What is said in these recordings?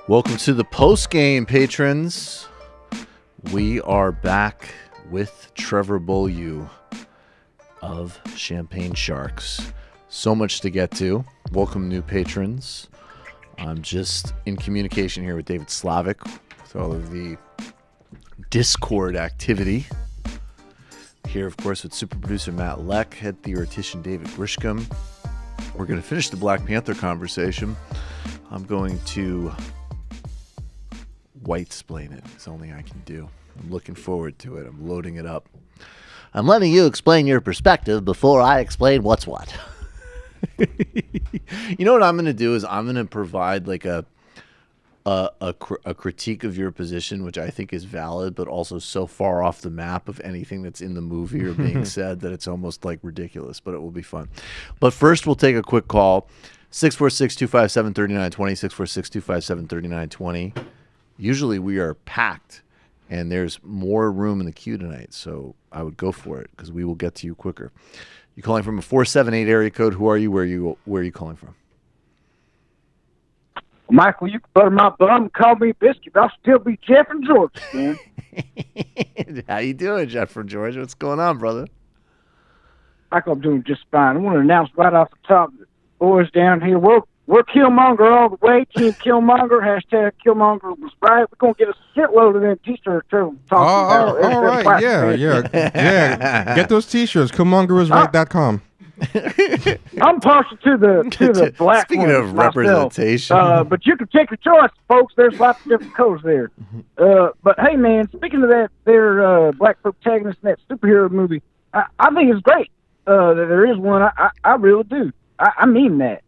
Welcome to the Postgame, patrons. We are back with Trevor Beaulieu of Champagne Sharks. So much to get to. Welcome, new patrons. I'm just in communication here with David Slavic with all of the Discord activity. Here, of course, with super producer Matt Leck, head theoretician David Grishcom. We're going to finish the Black Panther conversation. I'm going to white-splain it. It's only I can do. I'm looking forward to it. I'm loading it up. I'm letting you explain your perspective before I explain what's what. You know what I'm going to do is I'm going to provide like a critique of your position, which I think is valid, but also so far off the map of anything that's in the movie or being said that it's almost like ridiculous, but it will be fun. But first, we'll take a quick call. 646-257-3920, 646-257-3920. Usually we are packed, and there's more room in the queue tonight, so I would go for it because we will get to you quicker. You calling from a 478 area code? Who are you? Where are you calling from? Michael, you can butter my bum and call me Biscuit. I'll still be Jeff from Georgia, man. How you doing, Jeff from Georgia? What's going on, brother? Michael, I'm doing just fine. I want to announce right off the top that boys down here, we're Killmonger all the way. Team Killmonger, hashtag Killmonger was right. We're going to get a shitload of them t-shirts Trevor was talking about. All right, yeah. Get those t-shirts, KillmongerWasRight.com. I'm partial to the black Speaking of representation. but you can take your choice, folks. There's lots of different colors there. But hey, man, speaking of that, their black protagonist in that superhero movie, I think it's great that there is one. I really do. I mean that.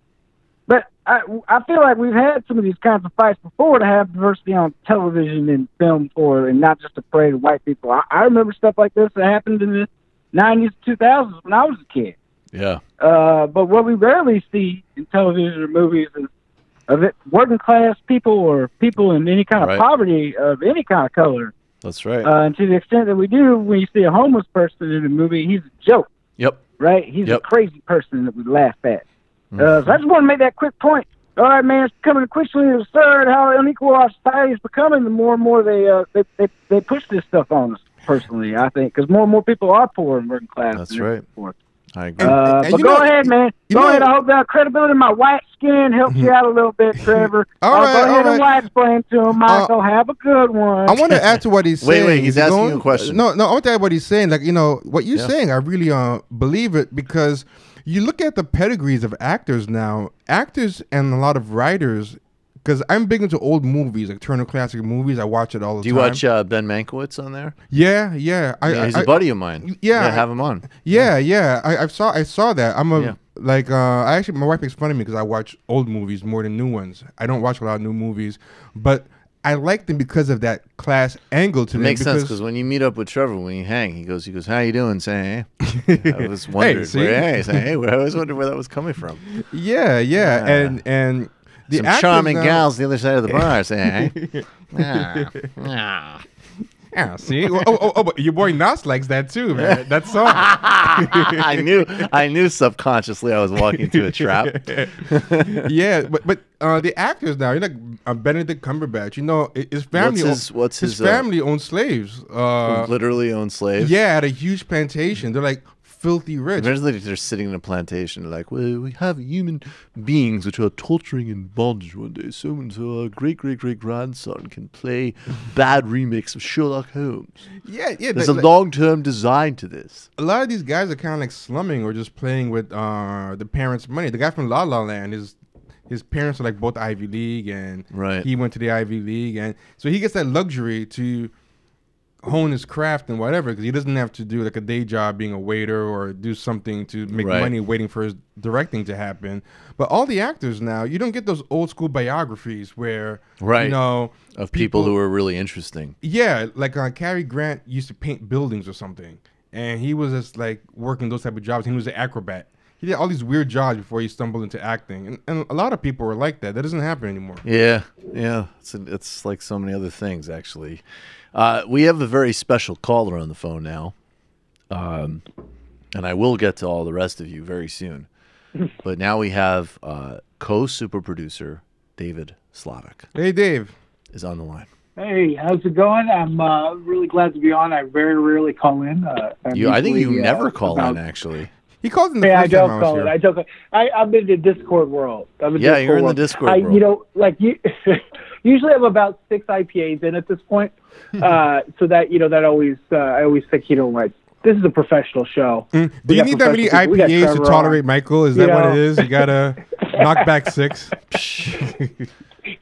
But I feel like we've had some of these kinds of fights before to have diversity on television and film for, and not just a parade of white people. I remember stuff like this that happened in the 90s, 2000s when I was a kid. Yeah. But what we rarely see in television or movies is of it working class people or people in any kind of poverty of any kind of color. That's right. And to the extent that we do, when you see a homeless person in a movie, he's a joke. Yep. Right? He's a crazy person that we laugh at. So I just want to make that quick point. All right, man, it's becoming increasingly absurd how unequal our society is becoming. The more and more they push this stuff on us. Personally, I think because more and more people are poor and working class. That's right. I agree. But go ahead, man. Go ahead. I hope that credibility of my white skin helps you out a little bit, Trevor. Go ahead and white explain to him, Michael. Have a good one. I want to add to what he's saying. Wait, he's asking you a question. No, I want to add what he's saying. Like, what you're saying, I really believe it because you look at the pedigrees of actors now. Actors and a lot of writers, because I'm big into old movies, like Turner Classic Movies. I watch it all the time. Do you watch Ben Mankiewicz on there? Yeah. He's a buddy of mine. Yeah, I have him on. Yeah. I saw that. I actually, my wife makes fun of me because I watch old movies more than new ones. I don't watch a lot of new movies, but I like them because of that class angle to them. Makes sense because when you meet up with Trevor, when you hang, he goes, "How you doing?" Saying, "Hey." I was wondering, I always wondered where that was coming from. Yeah. And some charming gals the other side of the bar saying, Yeah, see? But your boy Nas likes that too, man. That song. I knew subconsciously I was walking into a trap. Yeah, but the actors now, Benedict Cumberbatch, his family his family owned slaves. Literally owned slaves? Yeah, at a huge plantation. They're like filthy rich. Imagine they're sitting in a plantation like, well, we have human beings which are torturing in bondage one day. So our great-great-great-grandson can play bad remix of Sherlock Holmes. Yeah. There's a long-term design to this. A lot of these guys are kind of like slumming or just playing with the parents' money. The guy from La La Land his parents are like both Ivy League, and he went to the Ivy League, and so he gets that luxury to hone his craft and whatever, because he doesn't have to do like a day job being a waiter or do something to make money waiting for his directing to happen. But all the actors now, you don't get those old school biographies where of people who are really interesting. Yeah, like Cary Grant used to paint buildings or something, and he was just like working those type of jobs. He was an acrobat. He did all these weird jobs before he stumbled into acting, and a lot of people were like that. That doesn't happen anymore. Yeah. It's like so many other things, actually. We have a very special caller on the phone now, and I will get to all the rest of you very soon. But now we have co-super producer David Slavic. Hey, Dave. Is on the line. Hey, how's it going? I'm really glad to be on. I very rarely call in. I think you never call in, actually. He called in the I first don't time call I it. was I don't. I'm in the Discord world. Yeah, you're in the Discord world. You know, like usually I'm about 6 IPAs in at this point. So that that always I always think like this is a professional show. Do you need that many IPAs to tolerate Michael? Is that what it is? You gotta knock back 6.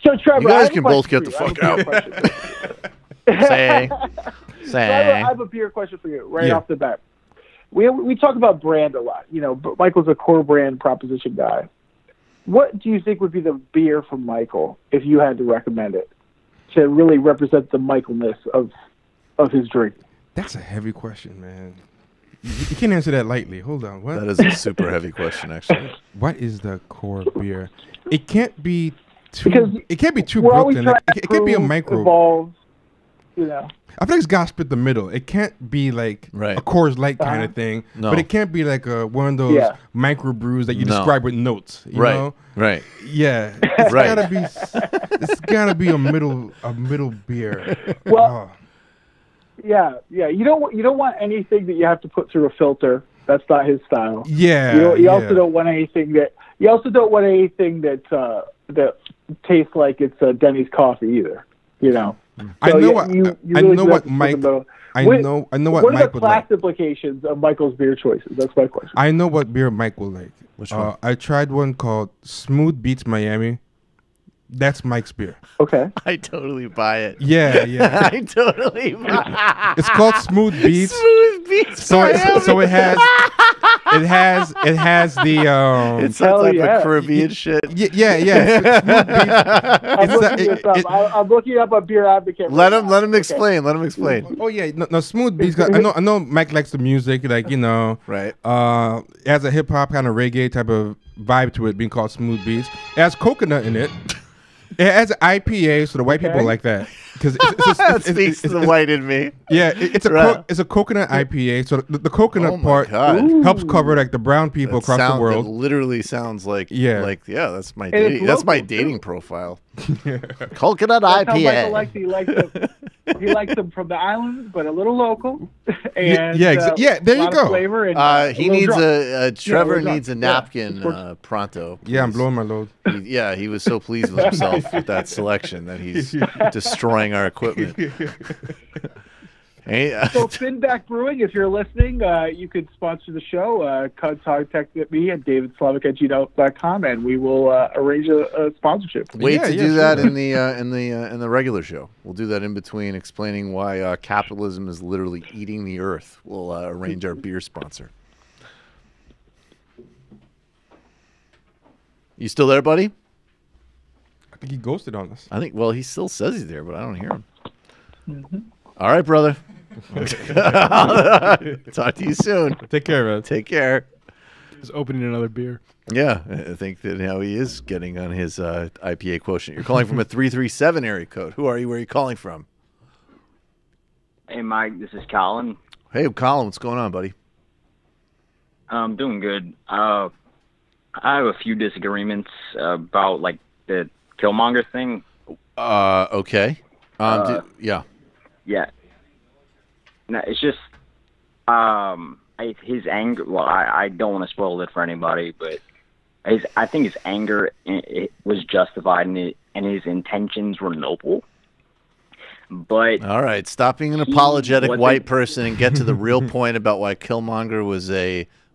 So Trevor, you guys can both get the fuck out. Say. I have a beer question for you right off the bat. We talk about brand a lot. You know, Michael's a core brand proposition guy. What do you think would be the beer from Michael if you had to recommend it to really represent the Michaelness of his drink? That's a heavy question, man. You can't answer that lightly. Hold on. What? That is a super heavy question, actually. What is the core beer? It can't be too. Because it can't be too we're always Brooklyn. trying to It can't be a micro. evolve, you know. I feel like it's got to split the middle. It can't be like a Coors Light kind of thing, but it can't be like one of those micro brews that you describe with notes. You know? Right. Yeah. It's gotta be. It's gotta be a middle beer. Well, yeah. You don't want anything that you have to put through a filter. That's not his style. Yeah. You also don't want anything that. You also don't want anything that tastes like it's Denny's coffee either. You know. I know what Mike. I know what What are Mike the would like. class implications of Michael's beer choices? That's my question. I know what beer Mike will like. Which one? I tried one called Smooth Beats Miami. That's Mike's beer. Okay. I totally buy it. Yeah. I totally buy it. It's called Smooth Beats. Smooth Beats. So it has the it's some type of Caribbean shit. Yeah. Smooth Beats. I'm looking up a beer advocate. Let him explain. Let him explain. Oh yeah, no Smooth Beats. I know Mike likes the music, like right. It has a hip hop kind of reggae type of vibe to it, being called Smooth Beats. It has coconut in it. It has an IPA, so the white people like that because it speaks to the white in me. Yeah, it's a coconut IPA, so the coconut part helps cover like the brown people across the world. It literally sounds like that's my dating profile. Coconut That's IPA. how Michael he likes them from the islands, but a little local. And there you go. Flavor and, he needs Trevor needs a napkin pronto. Yeah, I'm blowing my load. He was so pleased with himself with that selection that he's destroying our equipment. So Finback Brewing, if you're listening, you could sponsor the show. Contact me at davidslavik@gmail.com, and we will arrange a sponsorship. Wait to do that in the regular show. We'll do that in between, explaining why capitalism is literally eating the earth. We'll arrange our beer sponsor. You still there, buddy? I think he ghosted on us. I think. Well, he still says he's there, but I don't hear him. Mm-hmm. All right, brother. Talk to you soon. Take care, man. Take care. Just opening another beer. Yeah, I think that now he is getting on his IPA quotient. You're calling from a 337 area code. Who are you? Where are you calling from? Hey, Mike. This is Colin. Hey, Colin. What's going on, buddy? I'm doing good. I have a few disagreements about like the Killmonger thing. Okay. Yeah. Yeah. No, it's just his anger. Well, I don't want to spoil it for anybody, but I think his anger it was justified, and his intentions were noble. But all right, stop being an apologetic white person and get to the real point about why Killmonger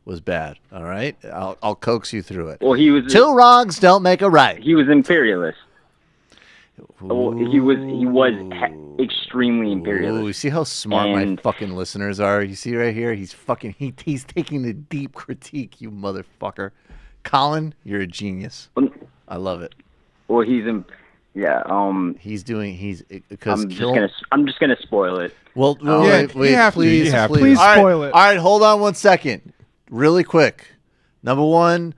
was bad. All right, I'll coax you through it. Well, he was two wrongs don't make a right. He was imperialist. Well, he was extremely imperialist. Ooh, you see how smart my fucking listeners are? You see right here? He's taking the deep critique, you motherfucker. Colin, you're a genius. I love it. Well, he's I'm just gonna spoil it. Well, wait, please spoil it. All right, hold on 1 second. Really quick. Number one,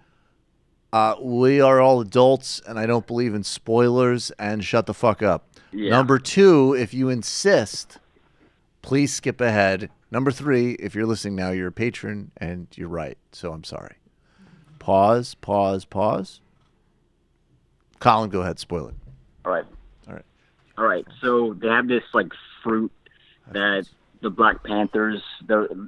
we are all adults, and I don't believe in spoilers, and shut the fuck up. Yeah. Number two, if you insist, please skip ahead. Number three, if you're listening now, you're a patron, and you're right, so I'm sorry. Pause. Colin, go ahead, spoil it. All right. All right. All right. So they have this like fruit that the Black Panthers. The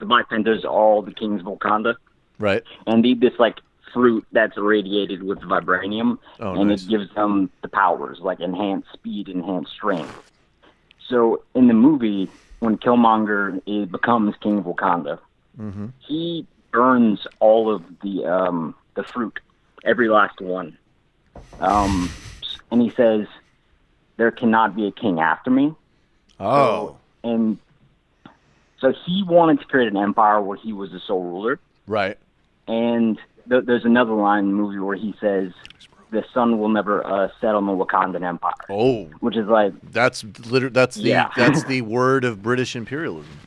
Black Panthers are all the kings of Wakanda. Right. And they eat this like fruit that's irradiated with vibranium, and nice. it gives them the powers like enhanced speed, enhanced strength. So in the movie, when Killmonger becomes king of Wakanda, he burns all of the fruit, every last one. And he says, there cannot be a king after me. Oh. So he wanted to create an empire where he was the sole ruler. Right. And there's another line in the movie where he says, the sun will never set on the Wakandan Empire. Oh. Which is like... That's the word of British imperialism.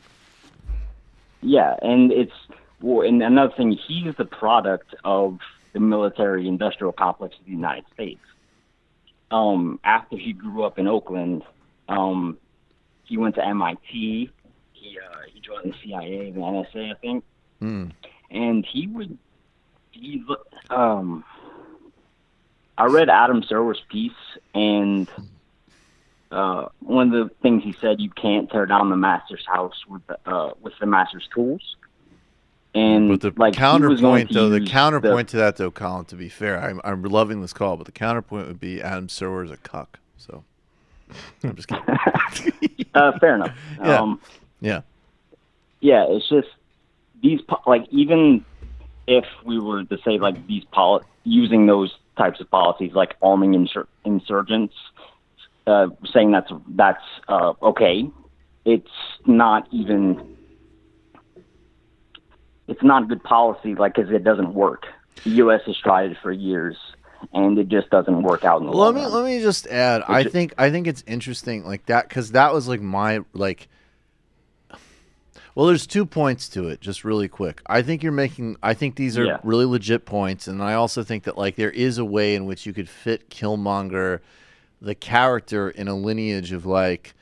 Yeah, and and another thing, he's the product of the military-industrial complex of the United States. After he grew up in Oakland, he went to MIT. He joined the CIA, the NSA, I think. And I read Adam Serwer's piece, and one of the things he said, you can't tear down the master's house with the master's tools. And but the counterpoint, to that, though, Colin, to be fair, I'm loving this call, but the counterpoint would be Adam Serwer is a cuck. So I'm just kidding. Fair enough. Yeah. Yeah, it's just these even if we were to say like these using those types of policies like arming insurgents, saying that's okay, it's not good policy, like, because it doesn't work. The U.S. has tried it for years, and it just doesn't work out in the long run. Let me just add. I think it's interesting like that, because that was like my like. Well, there's 2 points to it, just really quick. I think these are really legit points, and I also think that like there is a way in which you could fit Killmonger, the character, in a lineage of like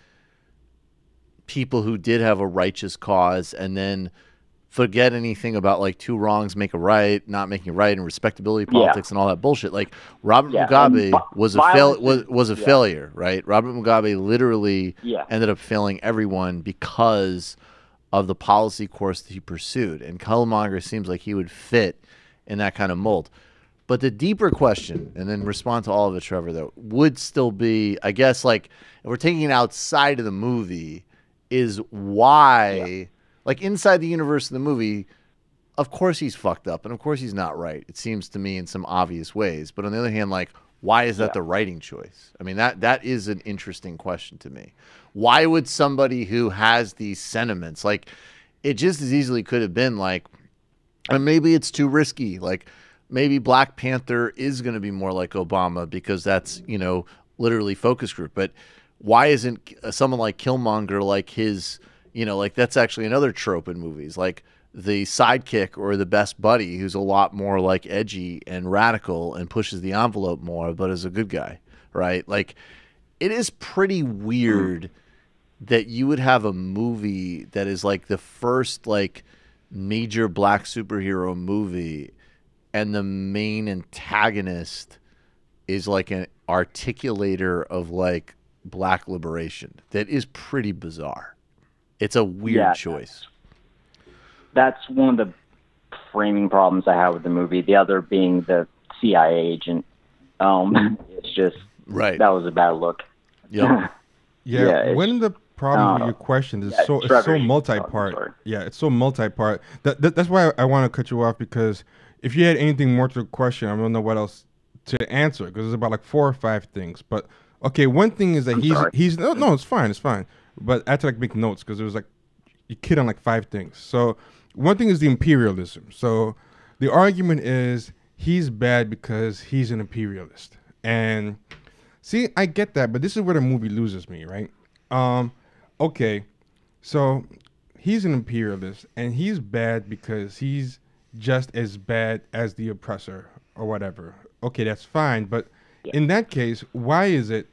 people who did have a righteous cause, and then forget anything about like two wrongs make a right, not making a right, and respectability politics and all that bullshit. Like Robert Mugabe was a failure, right? Robert Mugabe literally ended up failing everyone because of the policy course that he pursued, and Killmonger seems like he would fit in that kind of mold. But the deeper question, and then respond to all of it, Trevor, though, would still be, I guess, like, if we're taking it outside of the movie, is why, like, inside the universe of the movie, of course he's fucked up, and of course he's not right, it seems to me, in some obvious ways. But on the other hand, like, why is that the writing choice? I mean, that is an interesting question to me. Why would somebody who has these sentiments, like, it just as easily could have been like, and maybe it's too risky, like, maybe Black Panther is going to be more like Obama because that's, you know, literally focus group. But why isn't someone like Killmonger like his, you know, like that's actually another trope in movies, like the sidekick or the best buddy who's a lot more like edgy and radical and pushes the envelope more, but is a good guy, right? Like, it is pretty weird that you would have a movie that is like the first like major black superhero movie, and the main antagonist is like an articulator of like black liberation. That is pretty bizarre. It's a weird choice. That's one of the framing problems I have with the movie. The other being the CIA agent. It's just that was a bad look. Yep. One of the problems with your question is it's so multi-part. It's so multi-part. That's why I want to cut you off, because if you had anything more to the question, I don't know what else to answer, because it's about like 4 or 5 things. But okay, one thing is that he's no, it's fine. But I had to like make notes because it was like you hit on like 5 things. So one thing is the imperialism. So the argument is he's bad because he's an imperialist. And see, I get that, but this is where the movie loses me, right? Okay, so he's an imperialist, and he's bad because he's just as bad as the oppressor or whatever. Okay, that's fine, but in that case, why is it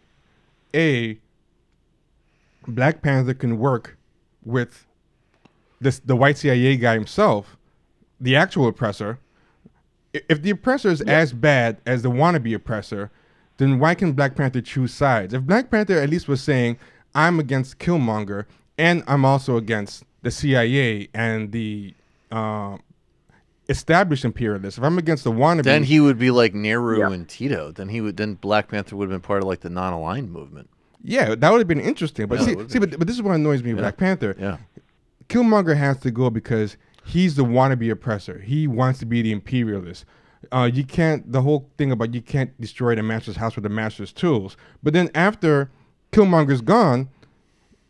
Black Panther can work with the white CIA guy himself, the actual oppressor? If the oppressor is as bad as the wannabe oppressor, then why can Black Panther choose sides? If Black Panther at least was saying, I'm against Killmonger, and I'm also against the CIA and the established imperialists. If I'm against the wannabe, then he would be like Nehru and Tito. Then Black Panther would have been part of like the non-aligned movement. Yeah, that would have been interesting. But but this is what annoys me with Black Panther. Yeah. Killmonger has to go because he's the wannabe oppressor. He wants to be the imperialist. You can't, the whole thing about you can't destroy the master's house with the master's tools. But then after Killmonger's gone,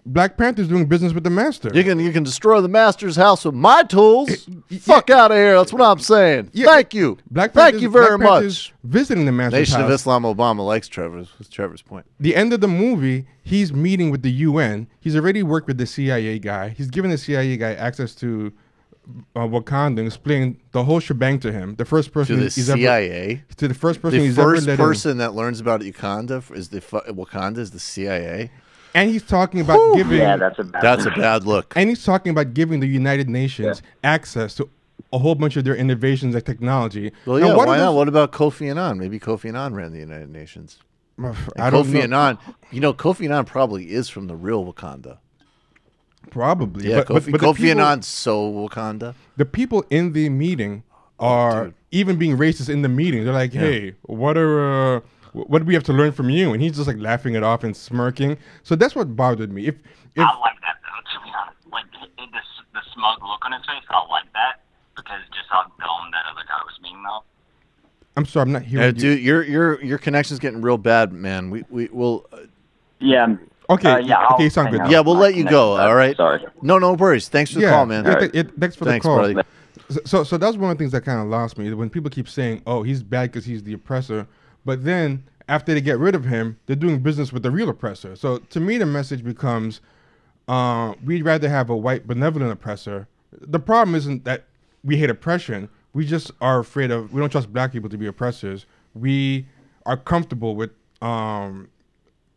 Black Panther's doing business with the master. You can destroy the master's house with my tools. Fuck out of here. That's what I'm saying. Yeah. Thank you. Thank you very much. Visiting the master's house. Nation of Islam Obama likes Trevor. That's Trevor's point. The end of the movie, he's meeting with the UN. He's already worked with the CIA guy. He's given the CIA guy access to Wakanda and explained the whole shebang to him. The first person to the CIA. To the first person he's ever let in. The first person that learns about Wakanda is the CIA. And he's talking about giving... Yeah, that's a bad look. And he's talking about giving the United Nations access to a whole bunch of their innovations and technology. Well, yeah, why not? What about Kofi Annan? Maybe Kofi Annan ran the United Nations. I don't know. Annan, Kofi Annan probably is from the real Wakanda. Probably. Yeah, but Kofi Annan's so Wakanda. The people in the meeting are even being racist in the meeting. They're like, hey, what do we have to learn from you? And he's just like laughing it off and smirking. So that's what bothered me. If I like that though, to be honest. Like the smug look on his face, I like that because just how dumb that other guy was being though. I'm sorry, I'm not hearing you. Dude, your connection's getting real bad, man. We will. Yeah. Okay. Okay, sound good. Yeah, we'll let you go. All right. Sorry. No worries. Thanks for the call, man. Thanks for the call. Buddy. So that's one of the things that kind of lost me when people keep saying, "Oh, he's bad because he's the oppressor." But then after they get rid of him, they're doing business with the real oppressor. So to me, the message becomes, we'd rather have a white benevolent oppressor. The problem isn't that we hate oppression. We just are afraid of, we don't trust black people to be oppressors. We are comfortable with the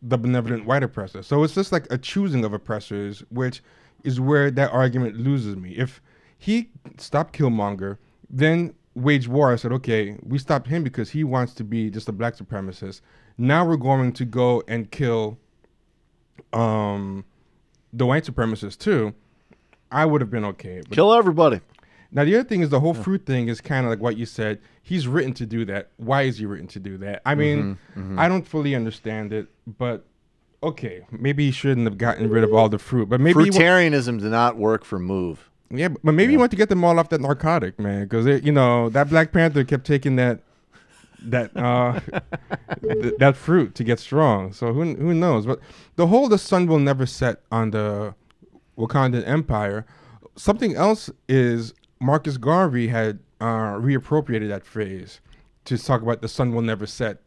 benevolent white oppressor. So it's just like a choosing of oppressors, which is where that argument loses me. If he stopped Killmonger, then wage war. I said, okay, we stopped him because he wants to be just a black supremacist. Now we're going to go and kill the white supremacists too. I would have been okay. Kill everybody. Now the other thing is the whole fruit thing is kind of like what you said. He's written to do that. Why is he written to do that? I mean, I don't fully understand it, but okay, maybe he shouldn't have gotten rid of all the fruit. But maybe fruitarianism did not work for Move. Yeah, but maybe you want to get them all off that narcotic, man, because that Black Panther kept taking that fruit to get strong. So who knows? But the sun will never set on the Wakandan Empire. Something else is Marcus Garvey had reappropriated that phrase to talk about the sun will never set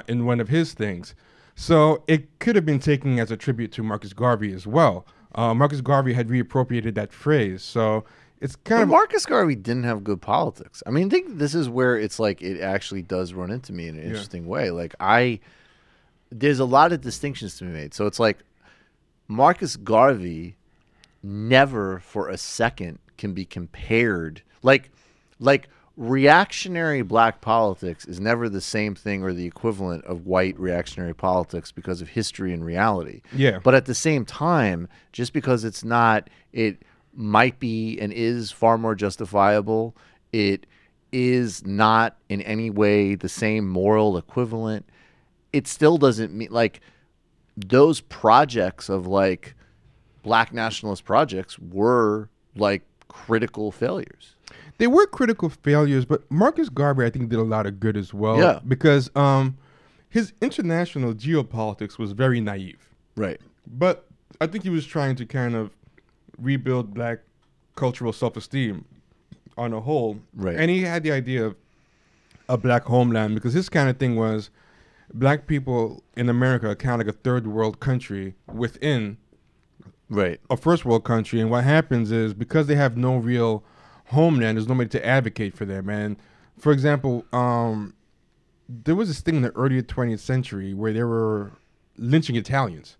in one of his things. So it could have been taken as a tribute to Marcus Garvey as well. Marcus Garvey had reappropriated that phrase, so it's kind of... Marcus Garvey didn't have good politics. I mean, I think this is where it's like it actually does run into me in an interesting way. Like there's a lot of distinctions to be made. So it's like Marcus Garvey never for a second can be compared. Like reactionary black politics is never the same thing or the equivalent of white reactionary politics because of history and reality. Yeah. But at the same time, just because it's not, it might be and is far more justifiable. It is not in any way the same moral equivalent. It still doesn't mean, like, those projects of like black nationalist projects were like critical failures. They were critical failures, but Marcus Garvey, I think, did a lot of good as well. Yeah. Because his international geopolitics was very naive. Right. But I think he was trying to kind of rebuild black cultural self-esteem on a whole. Right. And he had the idea of a black homeland because his kind of thing was black people in America are kind of like a third world country within a first world country. And what happens is because they have no real homeland, there's nobody to advocate for them. And for example, there was this thing in the early 20th century where they were lynching Italians.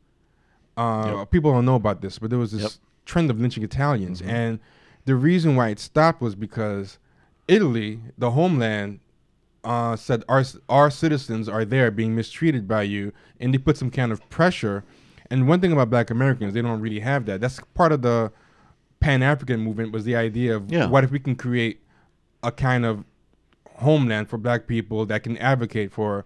People don't know about this, but there was this trend of lynching Italians. And the reason why it stopped was because Italy, the homeland, said our citizens are there being mistreated by you, and they put some kind of pressure. And one thing about Black Americans, they don't really have that. That's part of the Pan-African movement, was the idea of what if we can create a kind of homeland for Black people that can advocate for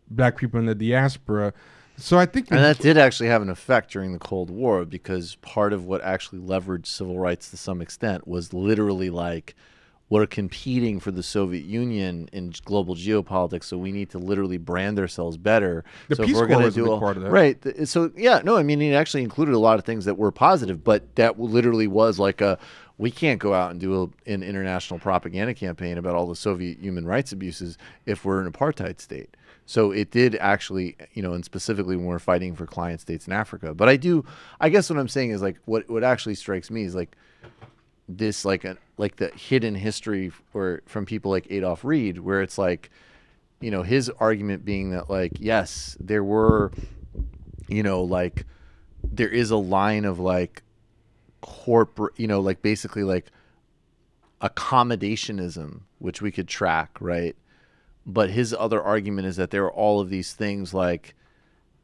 Black people in the diaspora. So I think, and that did actually have an effect during the Cold War, because part of what actually leveraged civil rights to some extent was literally like, we're competing for the Soviet Union in global geopolitics, so we need to literally brand ourselves better. The so Peace Corps was a big part of that. Right. So, yeah, no, I mean, it actually included a lot of things that were positive, but that literally was like we can't go out and do an international propaganda campaign about all the Soviet human rights abuses if we're an apartheid state. So it did actually, and specifically when we're fighting for client states in Africa. But I guess what I'm saying is like, what actually strikes me is like, this like the hidden history from people like Adolph Reed, where it's like, his argument being that like, yes, there were, like there is a line of like corporate, like basically like accommodationism, which we could track, right? But his other argument is that there are all of these things like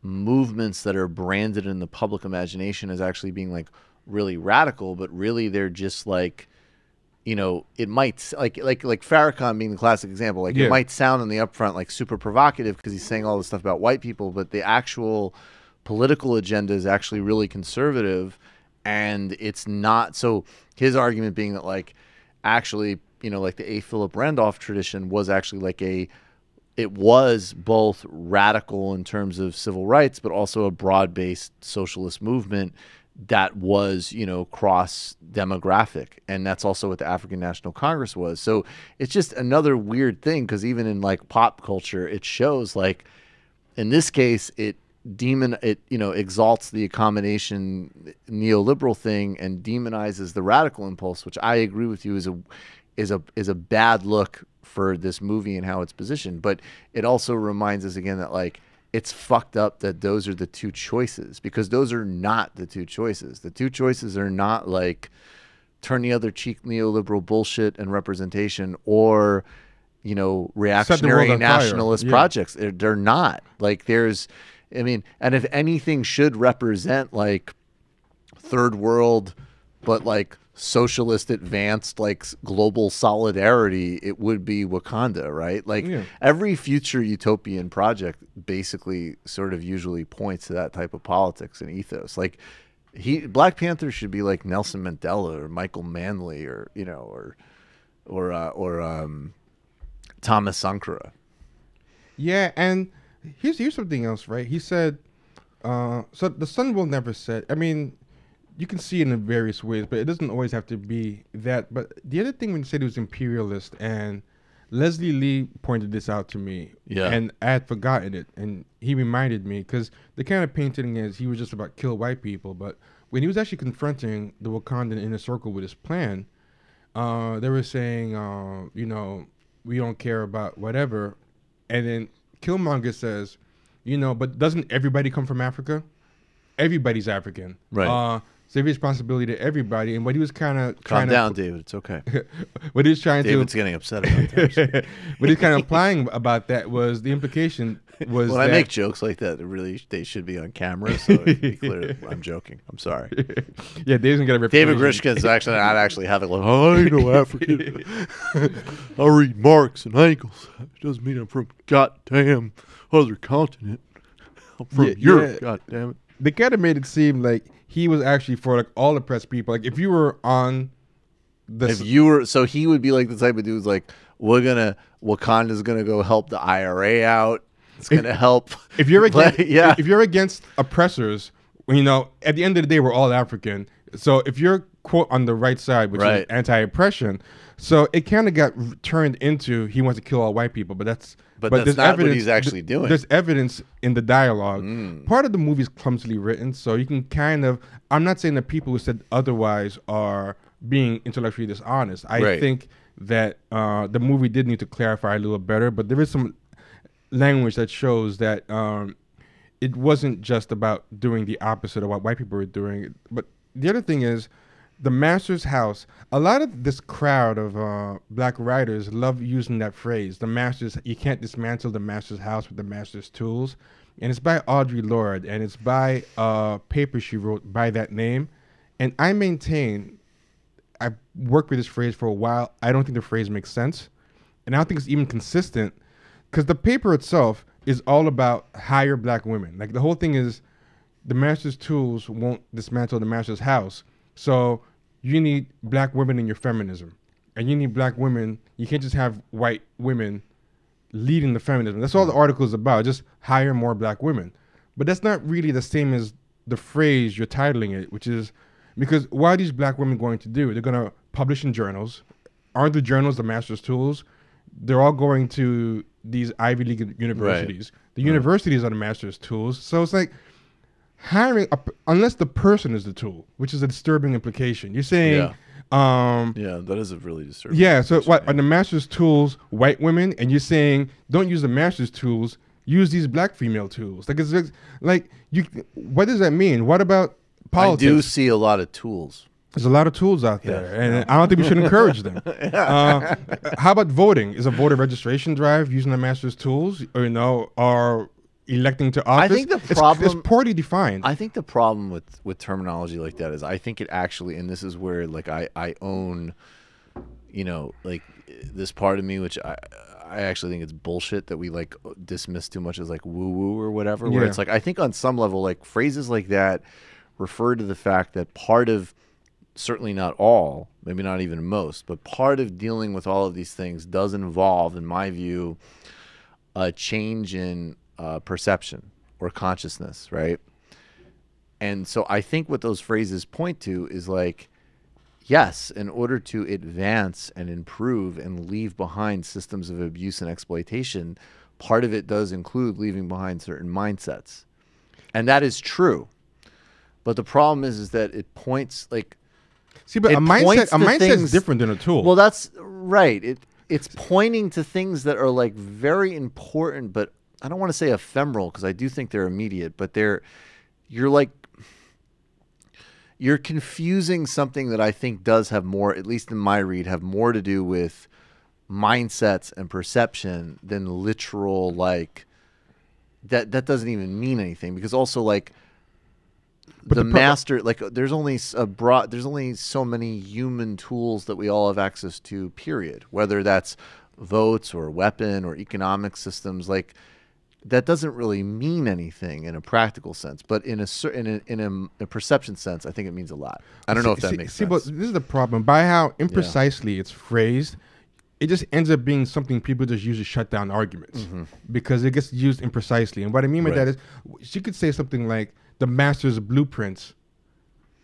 movements that are branded in the public imagination as actually being like really radical, but really they're just like, it might like Farrakhan being the classic example. Like it might sound in the upfront like super provocative because he's saying all this stuff about white people, but the actual political agenda is actually really conservative, and it's not. So his argument being that like actually, like the A. Philip Randolph tradition was actually like it was both radical in terms of civil rights, but also a broad-based socialist movement that was, cross-demographic. And that's also what the African National Congress was. So it's just another weird thing, because even in like pop culture, it shows like, in this case, it exalts the accommodation neoliberal thing and demonizes the radical impulse, which I agree with you is a bad look for this movie and how it's positioned. But it also reminds us again that like, it's fucked up that those are the two choices, because those are not the two choices. The two choices are not like turn the other cheek neoliberal bullshit and representation, or, reactionary nationalist projects. They're not. Like and if anything should represent like third world, but like socialist advanced like global solidarity, it would be Wakanda, right? Like every future utopian project basically sort of usually points to that type of politics and ethos. Like Black Panther should be like Nelson Mandela or Michael Manley or Thomas Sankara. Yeah, and here's something else, right? He said, so the sun will never set. I mean, you can see it in various ways, but it doesn't always have to be that. But the other thing when he said he was imperialist, and Leslie Lee pointed this out to me, and I had forgotten it, and he reminded me, because the kind of painting is he was just about kill white people, but when he was actually confronting the Wakandan inner circle with his plan, they were saying, we don't care about whatever, and then Killmonger says, but doesn't everybody come from Africa? Everybody's African, right? So responsibility to everybody, and what he was kind of calm down, David. It's okay. What he was trying David's getting upset about that. What he's kind of implying about that was the implication was when I make jokes like that, they should be on camera. So to be clear, I'm joking. I'm sorry. Yeah, David's gonna get a reputation. David Grishkin's actually not actually having like, I know African. I read Marx and Engels. It doesn't mean I'm from goddamn other continent. I'm from Europe. God damn it. They kind of made it seem like he was actually for like all oppressed people. Like if you were on so he would be like the type of dude who's like, Wakanda's gonna go help the IRA out. It's gonna help. If you're against, if you're against oppressors, at the end of the day, we're all African. So if you're quote on the right side, which is anti-oppression, so it kind of got turned into he wants to kill all white people, but that's not what he's actually doing. There's evidence in the dialogue. Part of the movie is clumsily written, so you can kind of. I'm not saying that people who said otherwise are being intellectually dishonest. I think that the movie did need to clarify a little better, but there is some language that shows that it wasn't just about doing the opposite of what white people were doing. But the other thing is, the master's house. A lot of this crowd of black writers love using that phrase. The master's. You can't dismantle the master's house with the master's tools. And it's by Audre Lorde, and it's by a paper she wrote by that name. And I maintain, I've worked with this phrase for a while. I don't think the phrase makes sense. And I don't think it's even consistent, because the paper itself is all about higher black women. Like, the whole thing is the master's tools won't dismantle the master's house. So you need black women in your feminism. And you need black women. You can't just have white women leading the feminism. That's all the article is about, just hire more black women. But that's not really the same as the phrase you're titling it, which is, because what are these black women going to do? They're going to publish in journals. Aren't the journals the master's tools? They're all going to these Ivy League universities. Right. The universities are the master's tools. So it's like hiring, unless the person is the tool, which is a disturbing implication. You're saying... yeah, that is a really disturbing. Yeah, so what are the master's tools white women, and you're saying don't use the master's tools, use these black female tools. Like, it's like, you, what does that mean? What about politics? I do see a lot of tools. There's a lot of tools out there, and I don't think we should encourage them. How about voting? Is a voter registration drive using the master's tools, or or electing to office? I think the problem, it's poorly defined. I think the problem with terminology like that is, I think it actually, and this is where, like, I own, like, this part of me, which I actually think it's bullshit that we, like, dismiss too much as, like, woo woo or whatever. Where it's like, I think on some level, like, phrases like that refer to the fact that part of, certainly not all, maybe not even most, but part of dealing with all of these things does involve, in my view, a change in perception or consciousness, right? And so I think what those phrases point to is, like, yes, in order to advance and improve and leave behind systems of abuse and exploitation, part of it does include leaving behind certain mindsets. And that is true. But the problem is that it points, like... See, but a mindset is different than a tool. Well, that's right. It's pointing to things that are, like, very important, but I don't want to say ephemeral, because I do think they're immediate, but you're confusing something that I think does have more, at least in my read, have more to do with mindsets and perception than literal, like, that doesn't even mean anything, because also, like, the master, like, there's only so many human tools that we all have access to, period, whether that's votes or weapon or economic systems. Like, that doesn't really mean anything in a practical sense, but in a perception sense, I think it means a lot. I don't know if that makes sense. But this is the problem. By how imprecisely it's phrased, it just ends up being something people just use to shut down arguments, because it gets used imprecisely. And what I mean by that is, she could say something like, the master's blueprints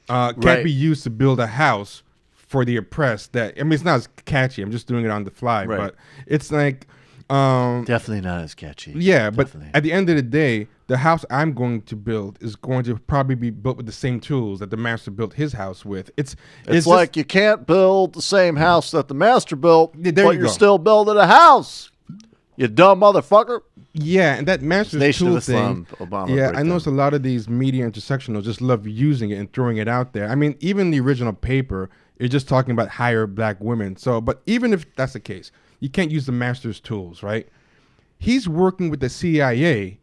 can't be used to build a house for the oppressed. That, I mean, it's not as catchy. I'm just doing it on the fly, but it's like... definitely not as catchy. Yeah, definitely. But at the end of the day, the house I'm going to build is going to probably be built with the same tools that the master built his house with. It's like, just, you can't build the same house that the master built, but you're still building a house, you dumb motherfucker. Yeah, and that master's Nation tool of Islam, thing. Obama, yeah, I noticed a lot of these media intersectionals just love using it and throwing it out there. I mean, even the original paper is just talking about higher black women. So, but even if that's the case, you can't use the master's tools, right? He's working with the CIA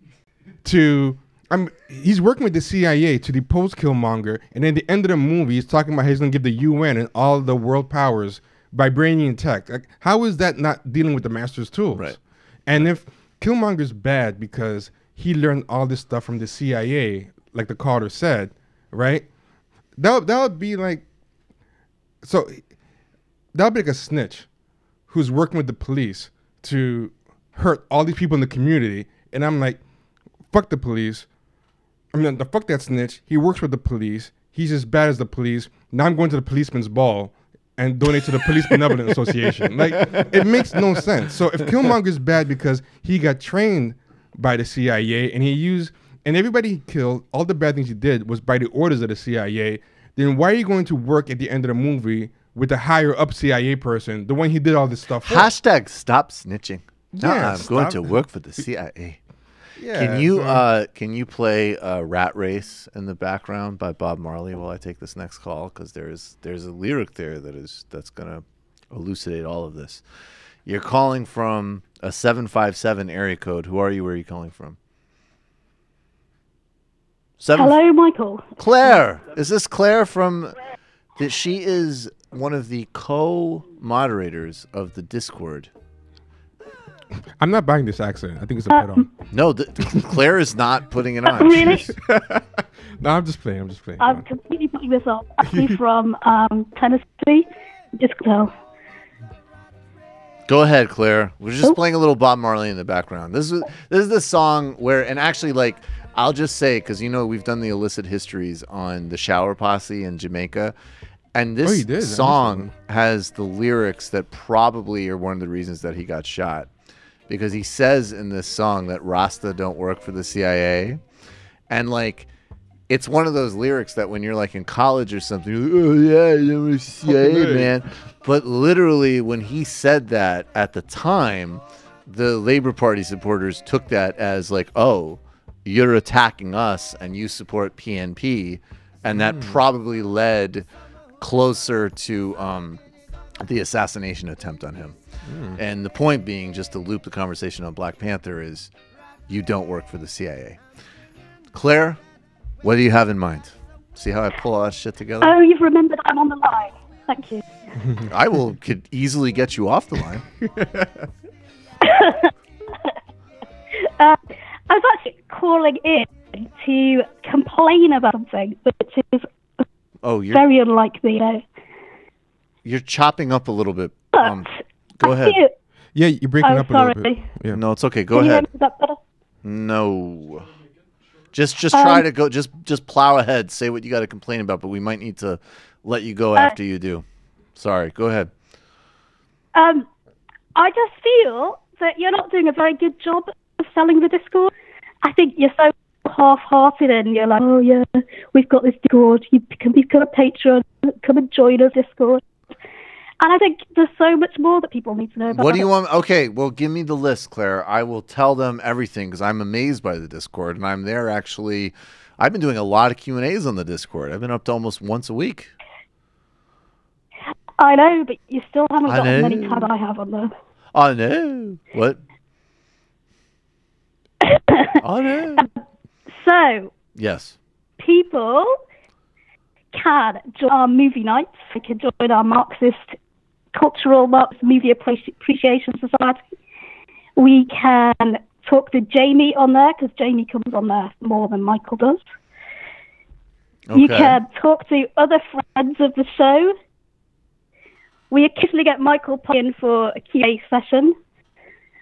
to depose Killmonger, and at the end of the movie, he's talking about how he's going to give the UN and all the world powers vibranium tech. Like, how is that not dealing with the master's tools? Right. And if Killmonger's bad because he learned all this stuff from the CIA, like the Carter said, right? That would be like, so that would be like a snitch who's working with the police to hurt all these people in the community. And I'm like, fuck the police. I mean, fuck that snitch. He works with the police. He's as bad as the police. Now I'm going to the policeman's ball and donate to the Police Benevolent Association. Like, it makes no sense. So if Killmonger's bad because he got trained by the CIA and everybody he killed, all the bad things he did was by the orders of the CIA, then why are you going to work at the end of the movie with the higher up CIA person, the one he did all this stuff for? Hashtag stop snitching. Yeah, I'm going to work for the CIA. Yeah. Can you play "Rat Race" in the background by Bob Marley while I take this next call? Because there's a lyric there that's gonna elucidate all of this. You're calling from a 757 area code. Who are you? Where are you calling from? Hello, Michael. Claire. Is this Claire from? She is one of the co-moderators of the Discord. I'm not buying this accent. I think it's a put on. No, Claire is not putting it on. Really? No, I'm just playing. I'm completely putting this on. Actually from Tennessee. Just tell. Go ahead, Claire. We're just playing a little Bob Marley in the background. This is the song where, and actually, like, I'll just say, because we've done the illicit histories on the Shower Posse in Jamaica, and this song has the lyrics that probably are one of the reasons that he got shot, because he says in this song that Rasta don't work for the CIA, and like, it's one of those lyrics that when you're like in college or something, you're like, oh yeah, you're CIA, man. But literally, when he said that at the time, the Labor Party supporters took that as like, oh, you're attacking us and you support PNP, and that probably led closer to the assassination attempt on him. And the point being, just to loop the conversation on Black Panther, is you don't work for the CIA. Claire, what do you have in mind? See how I pull all that shit together? Oh, you've remembered I'm on the line. Thank you. could easily get you off the line. I was actually calling in to complain about something, which is very unlike me. You're chopping up a little bit. But go ahead. Yeah, you're breaking up a little bit. Yeah. No, it's okay. Go ahead. Is that better? No. Just try to go. Just plow ahead. Say what you got to complain about, but we might need to let you go after you do. Sorry. Go ahead. I just feel that you're not doing a very good job of selling the Discord. I think you're so half-hearted, and you're like, oh yeah, we've got this Discord. You can become a patron. Come and join us, Discord. And I think there's so much more that people need to know about. What do you want? Okay, well, give me the list, Claire. I will tell them everything, because I'm amazed by the Discord, and I'm there actually. I've been doing a lot of Q&As on the Discord. I've been up to almost once a week. I know, but you still haven't got as many tabs I have on there. I know. What? I know. So. Yes. People can join our movie nights. They can join our Cultural Marxist Movie Appreciation Society. We can talk to Jamie on there, because Jamie comes on there more than Michael does. Okay. You can talk to other friends of the show. We occasionally get Michael in for a Q&A session.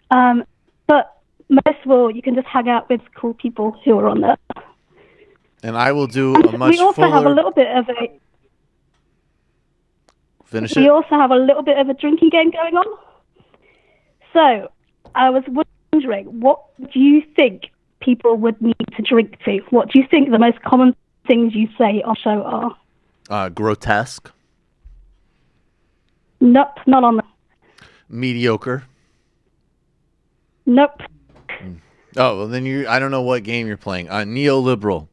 But most of all, you can just hang out with cool people who are on there. And I will do a much We also have a little bit of a... Finish we it. also have a little bit of a drinking game going on. So, I was wondering, what do you think people would need to drink to? What do you think the most common things you say on show are? Grotesque. Nope, not on that. Mediocre. Nope. Oh, well then I don't know what game you're playing. Neoliberal.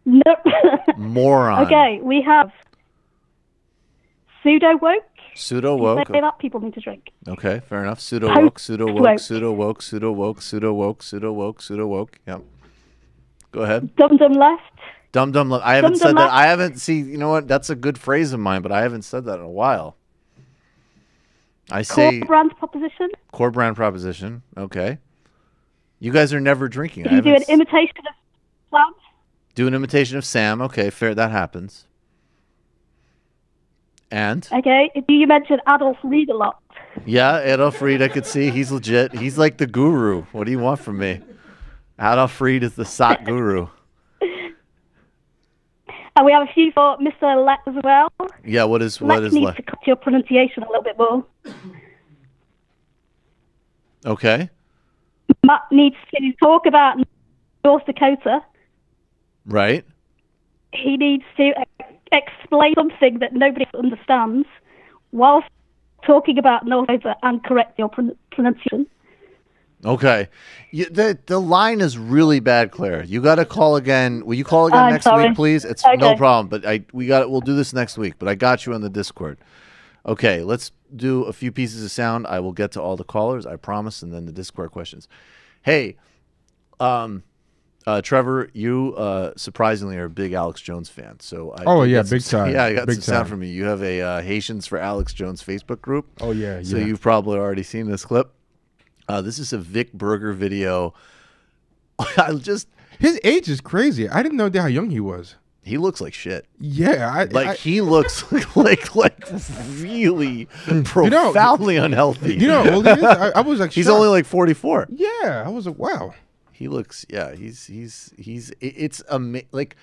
Nope. Moron. Okay, we have pseudo-woke. Pseudo-woke. Say that, people need to drink. Okay, fair enough. Pseudo-woke, pseudo-woke, pseudo-woke, pseudo-woke, pseudo-woke, pseudo-woke, pseudo-woke. Yep. Go ahead. Dum-dum left. Dum-dum left. I haven't said that. I haven't, you know what? That's a good phrase of mine, but I haven't said that in a while. I say... Core brand proposition. Core brand proposition. Okay. You guys are never drinking. Can you do an imitation of Sam? Do an imitation of Sam. Okay, fair. That happens. And? Okay. Do you mention Adolf Reed a lot? Yeah, Adolf Reed, I could see. He's legit. He's like the guru. What do you want from me? Adolf Reed is the sock guru. And we have a few for Mr. Let as well. Yeah, what is Let? Needs to cut your pronunciation a little bit more. Okay. Matt needs to talk about North Dakota. Right. He needs to explain something that nobody understands whilst talking about North Dakota and correct your pronunciation. Okay. The line is really bad, Claire. You got to call again. Will you call again next week, please? It's no problem. But we'll do this next week. But I got you on the Discord. Okay, let's do a few pieces of sound. I will get to all the callers, I promise, and then the Discord questions. Hey, Trevor, you surprisingly are a big Alex Jones fan. So big time. Yeah, I got some sound from you. You have a Haitians for Alex Jones Facebook group. Oh yeah. So you've probably already seen this clip. This is a Vic Berger video. His age is crazy. I didn't know how young he was. He looks like shit. Yeah, he looks like really profoundly unhealthy. You know how old he is? I was like, he's only like 44. Yeah, I was like, wow. He looks, it's like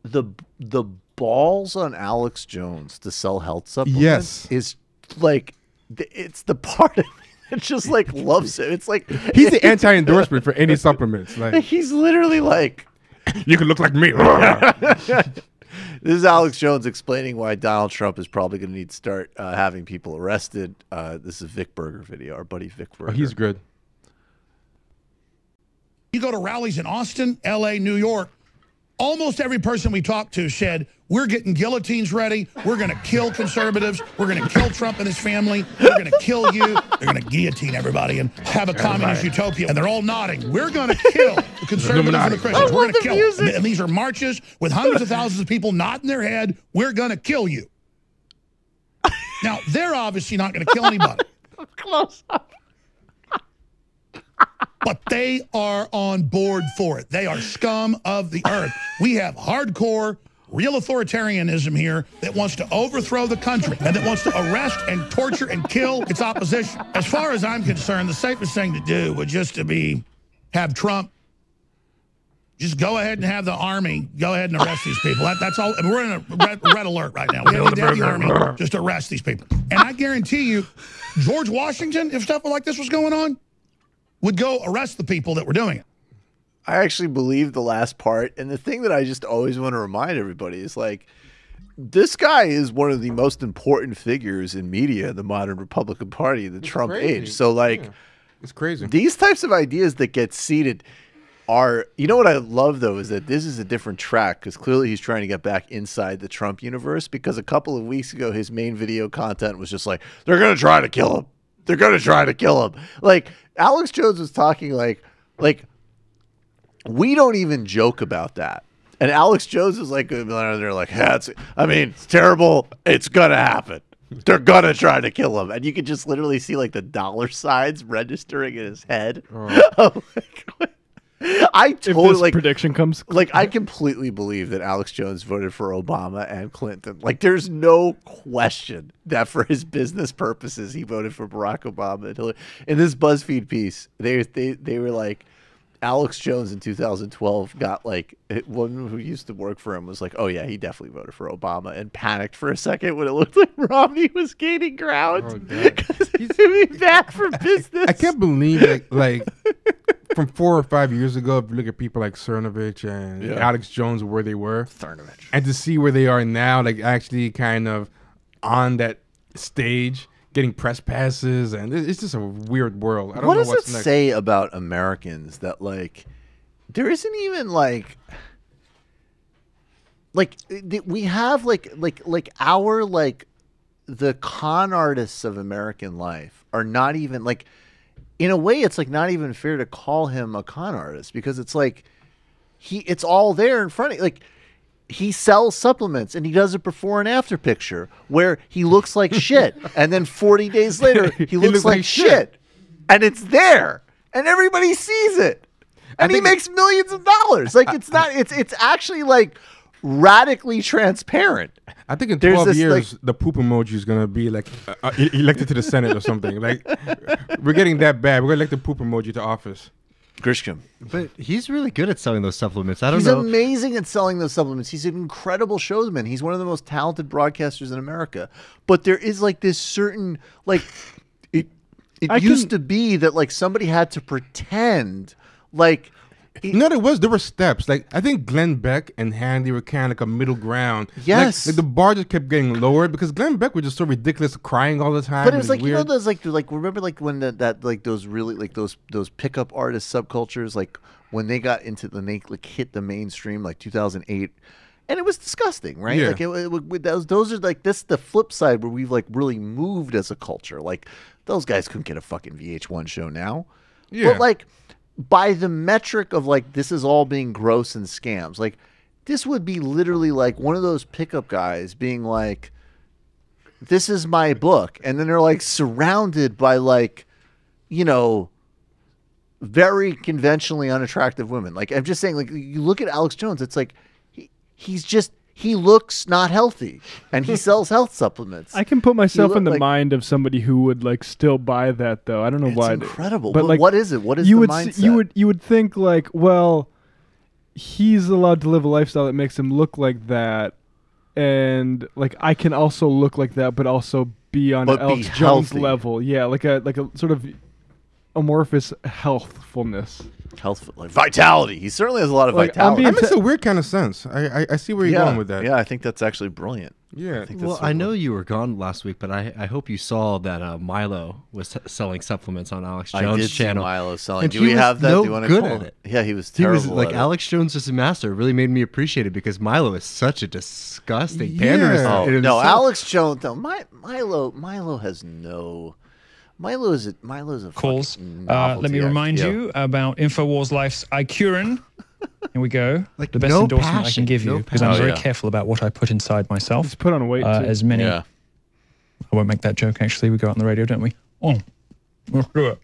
the balls on Alex Jones to sell health supplements is like it's the part of me that just like loves it. It's like he's the anti-endorsement for any supplements. Like he's literally like. You can look like me. This is Alex Jones explaining why Donald Trump is probably going to need to start having people arrested. This is a Vic Berger video, our buddy Vic Berger. Oh, he's good. You go to rallies in Austin, L.A., New York, almost every person we talked to said, we're getting guillotines ready. We're going to kill conservatives. We're going to kill Trump and his family. We're going to kill you. They're going to guillotine everybody and have a communist utopia. And they're all nodding. We're going to kill the conservatives and the Christians. We're going to kill them. And these are marches with hundreds of thousands of people nodding their head. We're going to kill you. Now, they're obviously not going to kill anybody. Close up. But they are on board for it. They are scum of the earth. We have hardcore, real authoritarianism here that wants to overthrow the country and that wants to arrest and torture and kill its opposition. As far as I'm concerned, the safest thing to do would just to be have Trump just go ahead and have the army go ahead and arrest these people. That's all. We're in a red alert right now. We have the army just arrest these people. And I guarantee you, George Washington, if stuff like this was going on, would go arrest the people that were doing it. I actually believe the last part. And the thing that I just always want to remind everybody is like, this guy is one of the most important figures in media, the modern Republican Party, the Trump age. So like, it's crazy. These types of ideas that get seeded are, you know what I love though, is that this is a different track because clearly he's trying to get back inside the Trump universe because a couple of weeks ago, his main video content was just like, they're going to try to kill him. They're going to try to kill him. Like Alex Jones was talking like we don't even joke about that. And Alex Jones is like, they're like, it's terrible. It's going to happen. They're going to try to kill him. And you could just literally see like the dollar signs registering in his head. Oh. I totally if this prediction comes like I completely believe that Alex Jones voted for Obama and Clinton. Like there's no question that for his business purposes he voted for Barack Obama and Hillary. In this BuzzFeed piece, they were like Alex Jones in 2012 got like one who used to work for him was like, oh yeah, he definitely voted for Obama and panicked for a second when it looked like Romney was gaining ground because it's gonna be bad for business. I can't believe like from 4 or 5 years ago, if you look at people like Cernovich and Alex Jones, where they were, and to see where they are now, like actually kind of on that stage, getting press passes, and it's just a weird world. I don't know what's next. What does it say about Americans that like there isn't even like we have like our like the con artists of American life are not even like. In a way, it's like not even fair to call him a con artist because it's like it's all there in front of you. Like he sells supplements and he does a before and after picture where he looks like shit. And then 40 days later, he looks like shit. And it's there and everybody sees it. And he makes millions of dollars. Like it's actually like radically transparent. I think in 12 years, the poop emoji is going to be like elected to the Senate or something. Like, we're getting that bad. We're going to elect the poop emoji to office. Grisham. But he's really good at selling those supplements. I don't know. He's amazing at selling those supplements. He's an incredible showman. He's one of the most talented broadcasters in America. But there is like this certain, like, it used to be that like somebody had to pretend like there were steps. Like I think Glenn Beck and Handy were kind of like a middle ground. Yes, like the bar just kept getting lowered because Glenn Beck was just so ridiculous, crying all the time. But it was like weird. you know those like remember like when that like those really like those pickup artist subcultures, like when they got into they like hit the mainstream like 2008. And it was disgusting, right? Yeah. Like those are like this the flip side where we've like really moved as a culture. Like those guys couldn't get a fucking VH1 show now. Yeah. But like by the metric of like this is all being gross and scams, like this would be literally like one of those pickup guys being like, "This is my book," and then they're like surrounded by like, you know, very conventionally unattractive women. Like I'm just saying, like you look at Alex Jones, it's like. He looks not healthy, and he sells health supplements. I can put myself in the mind of somebody who would like still buy that, though. I don't know why. It's incredible. But like, what is it? What is the mindset? You would think like, well, he's allowed to live a lifestyle that makes him look like that, and like I can also look like that, but also be on Alex Jones level. Yeah, like a sort of amorphous healthfulness. Like vitality. He certainly has a lot of vitality. That makes a weird kind of sense. I see where you're going with that. Yeah, I think that's actually brilliant. Yeah. I know you were gone last week, but I hope you saw that Milo was selling supplements on Alex Jones' channel. See Milo selling. Do we have that? Do you want to call it? Yeah, he was terrible. He was like Alex Jones is a master. It really made me appreciate it because Milo is such a disgusting panderist. Oh, no, Alex Jones. No, Milo has no. Milo's a calls. Let me remind you about InfoWars Life's Icurin. Here we go. Like the best endorsement I can give you because I'm very careful about what I put inside myself. Just put on weight too. As many. I won't make that joke. Actually, we go out on the radio, don't we? Oh, let's do it.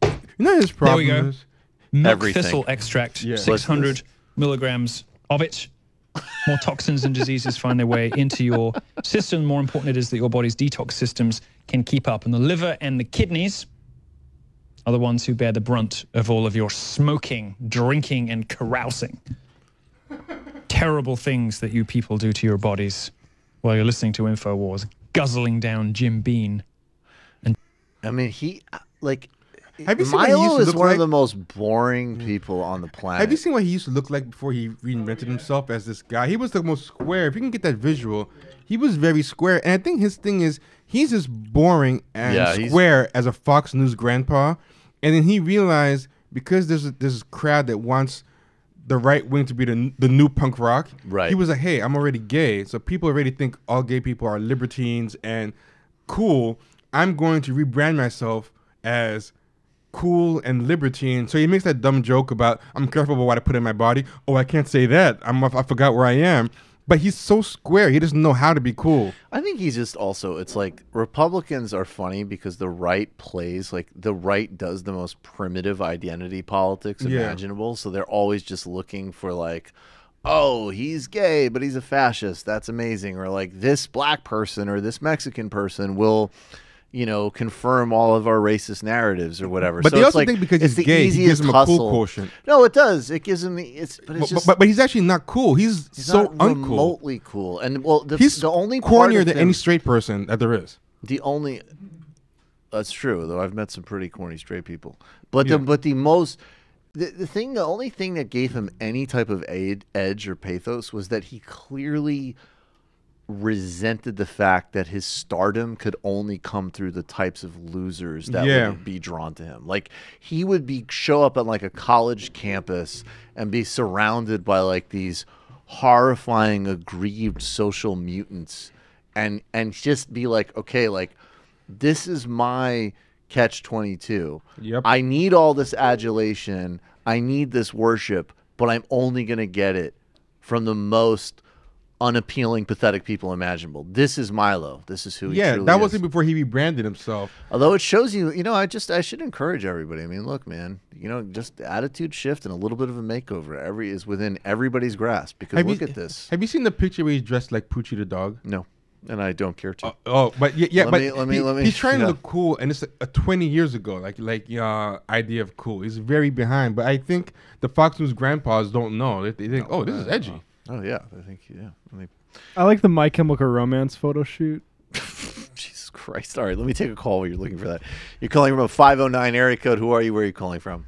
You know his problem. There we go. Is Milk thistle extract. 600 milligrams of it. More toxins and diseases find their way into your system. More important it is that your body's detox systems can keep up. And the liver and the kidneys are the ones who bear the brunt of all of your smoking, drinking, and carousing. Terrible things that you people do to your bodies while you're listening to InfoWars, guzzling down Jim Beam. And I mean, he, like... Have you seen Milo is one of the most boring people on the planet. Have you seen what he used to look like before he reinvented himself as this guy? He was the most square. If you can get that visual, he was very square. And I think his thing is he's as boring and square as a Fox News grandpa. And then he realized because there's this crowd that wants the right wing to be the new punk rock. Right. He was like, hey, I'm already gay. So people already think all gay people are libertines and cool. I'm going to rebrand myself as cool and libertine. So he makes that dumb joke about I'm careful about what I put in my body. Oh, I can't say that. I forgot where I am. But he's so square. He doesn't know how to be cool. I think he's just also, it's like Republicans are funny because the right plays, like the right does the most primitive identity politics imaginable. So they're always just looking for like, oh, he's gay, but he's a fascist. That's amazing. Or like this black person or this Mexican person will, you know, confirm all of our racist narratives or whatever. But so they also like, think because he's gay, he gives him a cool quotient. No, it does. It gives him the. But he's actually not cool. He's so not uncool. Remotely cool, and well, he's the only cornier than any straight person that there is. The only. That's true, though. I've met some pretty corny straight people, but the only thing that gave him any type of edge or pathos was that he clearly resented the fact that his stardom could only come through the types of losers that would be drawn to him. Like he would show up at like a college campus and be surrounded by like these horrifying aggrieved social mutants and just be like, okay, like this is my catch-22. Yep. I need all this adulation. I need this worship, but I'm only going to get it from the most unappealing, pathetic people imaginable. This is Milo. This is who he truly that is. wasn't before he rebranded himself. Although it shows you, you know, I should encourage everybody. I mean, look, man, you know, just attitude shift and a little bit of a makeover is within everybody's grasp. Because look at this. Have you seen the picture where he's dressed like Poochie the dog? No. And I don't care to. But he's trying to look cool, and it's 20 years ago, like idea of cool. He's very behind, but I think the Fox News grandpas don't know. They think, this is edgy. Oh yeah, I think I like the My Chemical Romance photo shoot. Jesus Christ! All right, let me take a call while you're looking for that. You're calling from a 509 area code. Who are you? Where are you calling from?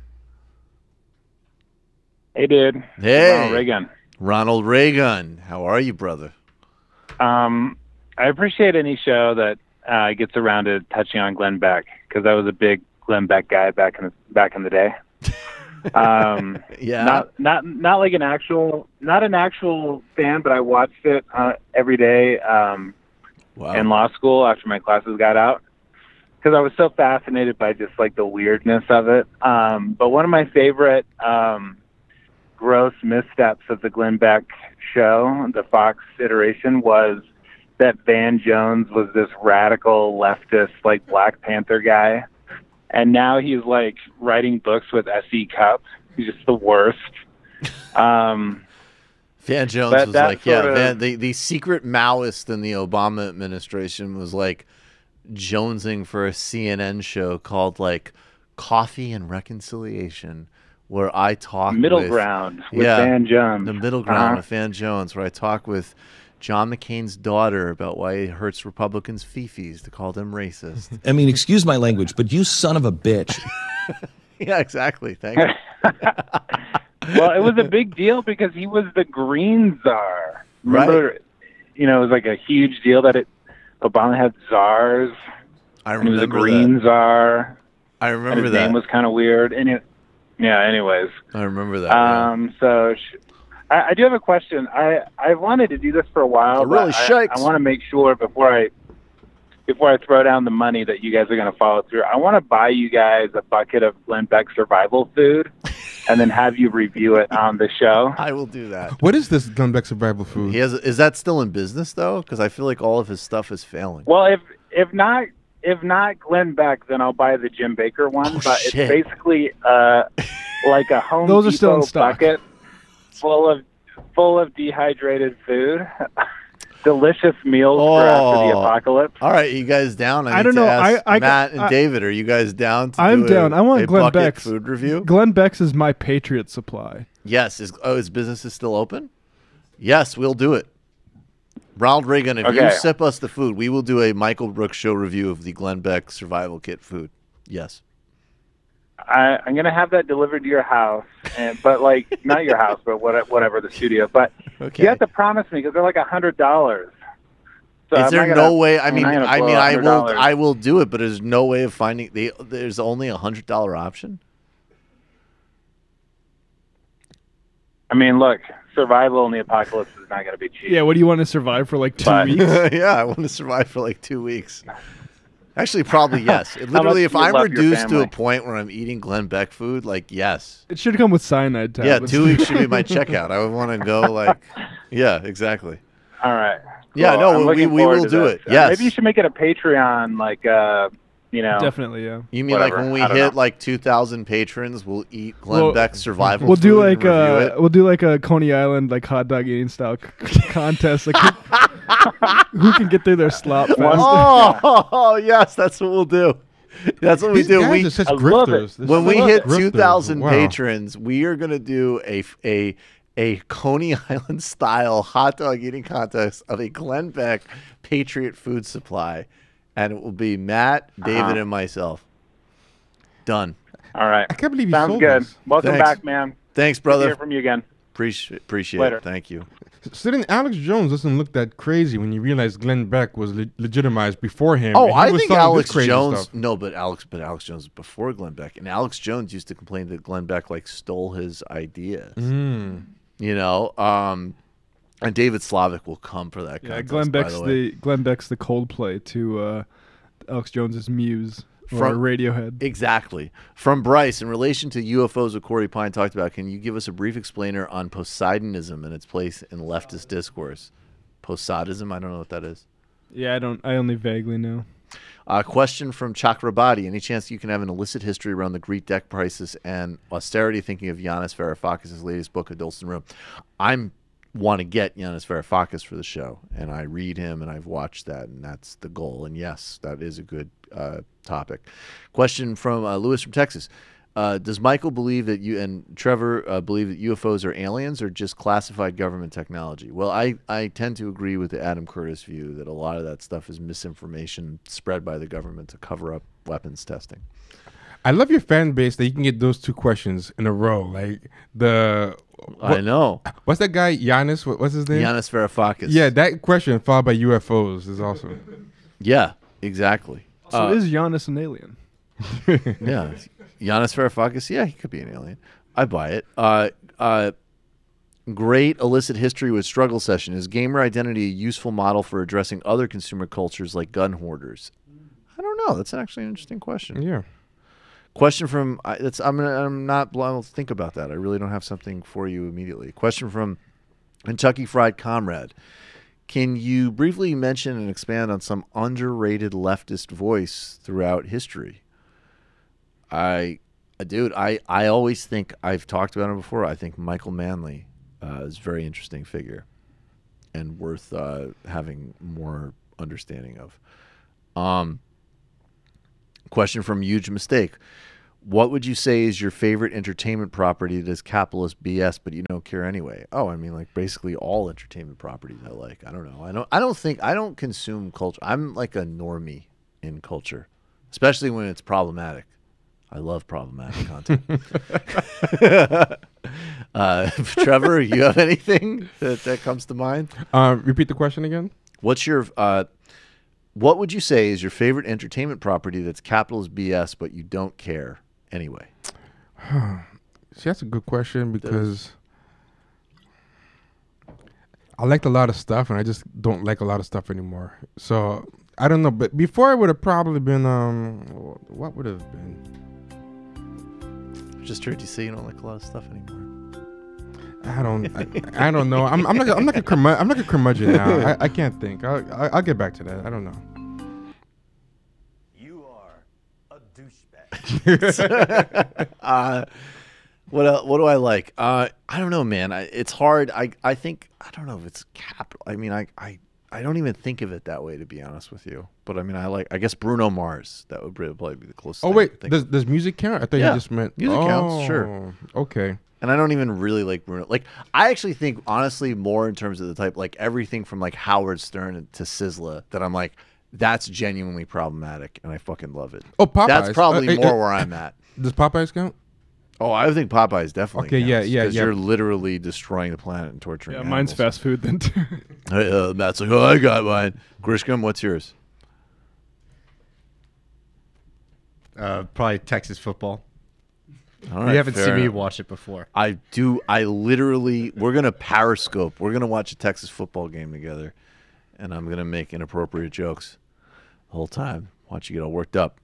Hey, dude. Hey. Ronald Reagan. Ronald Reagan. How are you, brother? I appreciate any show that gets around to touching on Glenn Beck, because I was a big Glenn Beck guy back in the day. Yeah. Not like an actual fan, but I watched it every day in law school after my classes got out, because I was so fascinated by just like the weirdness of it. But one of my favorite gross missteps of the Glenn Beck show, the Fox iteration, was that Van Jones was this radical leftist, like Black Panther guy. And now he's like writing books with S.E. Cup. He's just the worst. Van Jones was like, the secret Maoist in the Obama administration was like jonesing for a CNN show called like Coffee and Reconciliation, where I talk Middle Ground with Van Jones. The Middle Ground with Van Jones, where I talk with John McCain's daughter about why it hurts Republicans' fifis to call them racist. I mean, excuse my language, but you son of a bitch. Yeah, exactly. Thank you. Well, it was a big deal because he was the green czar. Remember, right. It was like a huge deal that Obama had czars. I remember he was a green czar. I remember and his that. name was kind of weird. Anyways. I remember that. So I do have a question. I wanted to do this for a while. Really I want to make sure before I throw down the money that you guys are going to follow through. I want to buy you guys a bucket of Glenn Beck survival food, and then have you review it on the show. I will do that. What is this Glenn Beck survival food? Is that still in business though? Because I feel like all of his stuff is failing. Well, if not Glenn Beck, then I'll buy the Jim Baker one. But shit. It's basically like a Home Those Depot are still in stock. bucket full of dehydrated food. Delicious meals for after the apocalypse. All right, you guys down? I don't know. Matt and David, are you guys down? I'm down. I want Glenn Beck's food review. Glenn Beck's is my Patriot Supply. Yes. His business is still open? Yes, we'll do it. Ronald Reagan, if you sip us the food, we will do a Michael Brooks show review of the Glenn Beck survival kit food. Yes. I'm going to have that delivered to your house, but like not your house, but whatever, the studio. But you have to promise me, because they're like $100. So is there no way? I will do it, but there's no way of finding. There's only $100 option. I mean, look, survival in the apocalypse is not going to be cheap. Yeah, what do you want to survive for like 2 weeks? Yeah, I want to survive for like 2 weeks. Actually, probably yes. Literally, if I'm reduced to a point where I'm eating Glenn Beck food, like yes. It should come with cyanide tablets. Yeah, 2 weeks should be my checkout. I would want to go like, yeah, exactly. All right. Yeah, cool. no, we will do it. Yes. Maybe you should make it a Patreon, like, Definitely, yeah. You mean like when we hit like 2,000 patrons, we'll eat Glenn Beck's survival we'll food do like and we'll do like a Coney Island like hot dog eating style contest. Like who can get through their slop faster? Oh, yes, that's what we'll do. That's what we do. Guys are such grifters. When we hit 2,000 patrons, we are going to do a Coney Island style hot dog eating contest of a Glenn Beck Patriot Food Supply. And it will be Matt, David, and myself. Done. All right. I can't believe you Sounds sold good. this. Welcome back, man. Thanks, brother. Good to hear from you again. Appreciate Later. it. Thank you. So then Alex Jones doesn't look that crazy when you realize Glenn Beck was legitimized before him. Oh, I think Alex Jones. No, but Alex Jones was before Glenn Beck, and Alex Jones used to complain that Glenn Beck like stole his ideas. You know, and David Slavic will come for that. Yeah, contest, Glenn Beck's the Coldplay to Alex Jones's Muse. From Radiohead. Exactly. From Bryce, in relation to UFOs that Corey Pine talked about, can you give us a brief explainer on Poseidonism and its place in leftist discourse? Poseidism? I don't know what that is. Yeah, I only vaguely know. Question from Chakrabati. Any chance you can have an illicit history around the Greek debt crisis and austerity, thinking of Yanis Varoufakis' latest book, Adults in the Room? I'm want to get Yanis Varoufakis for the show, and I read him, and I've watched that, and that's the goal. And yes, that is a good topic. Question from Lewis from Texas. Does Michael believe that you and Trevor believe that UFOs are aliens or just classified government technology? Well, I tend to agree with the Adam Curtis view that a lot of that stuff is misinformation spread by the government to cover up weapons testing. I love your fan base that you can get those two questions in a row. Like I know. What's that guy? Giannis? What's his name? Giannis Varoufakis. Yeah, that question followed by UFOs is awesome. Yeah, exactly. So is Giannis an alien? Yeah, Giannis Varoufakis. Yeah, he could be an alien. I buy it. Great illicit history with struggle session. Is gamer identity a useful model for addressing other consumer cultures like gun hoarders? I don't know. That's actually an interesting question. Yeah. Question from I'm not. I'll think about that. I really don't have something for you immediately. Question from Kentucky Fried Comrade. Can you briefly mention and expand on some underrated leftist voice throughout history? I always think, I've talked about him before. I think Michael Manley is a very interesting figure and worth having more understanding of. Question from Huge Mistake. What would you say is your favorite entertainment property that is capitalist BS, but you don't care anyway? Oh, I mean, like basically all entertainment properties I like. I don't know. I don't consume culture. I'm like a normie in culture, especially when it's problematic. I love problematic content. Trevor, you have anything that comes to mind? Repeat the question again. What's your what would you say is your favorite entertainment property that's capitalist BS, but you don't care anyway? See, that's a good question because I liked a lot of stuff and I just don't like a lot of stuff anymore. So I don't know, but before it would have probably been what would it have been? Just heard you say you don't like a lot of stuff anymore. I don't know. I'm like a curmudgeon now. I can't think. I'll get back to that. I don't know. You are a douchebag. What do I like? I don't know, man. It's hard. I think I don't know if it's capital. I mean, I don't even think of it that way, to be honest with you. But I mean, I guess Bruno Mars. That would probably be the closest. Oh wait, does music count? I thought you just meant music counts. Sure. Okay. And I don't even really like Bruno. Like, I actually think, honestly, more in terms of the type, like everything from like Howard Stern to Sizzla, that I'm like, that's genuinely problematic, and I fucking love it. Oh, Popeyes. That's probably more where I'm at. Does Popeyes count? Oh, I think Popeyes definitely okay, counts. Yeah. Because you're literally destroying the planet and torturing animals. Mine's fast food then, too. Matt's like, oh, I got mine. Grisham, what's yours? Probably Texas football. All right, you haven't seen me watch it before. I do. I literally, we're going to Periscope. We're going to watch a Texas football game together, and I'm going to make inappropriate jokes the whole time. Watch you get all worked up.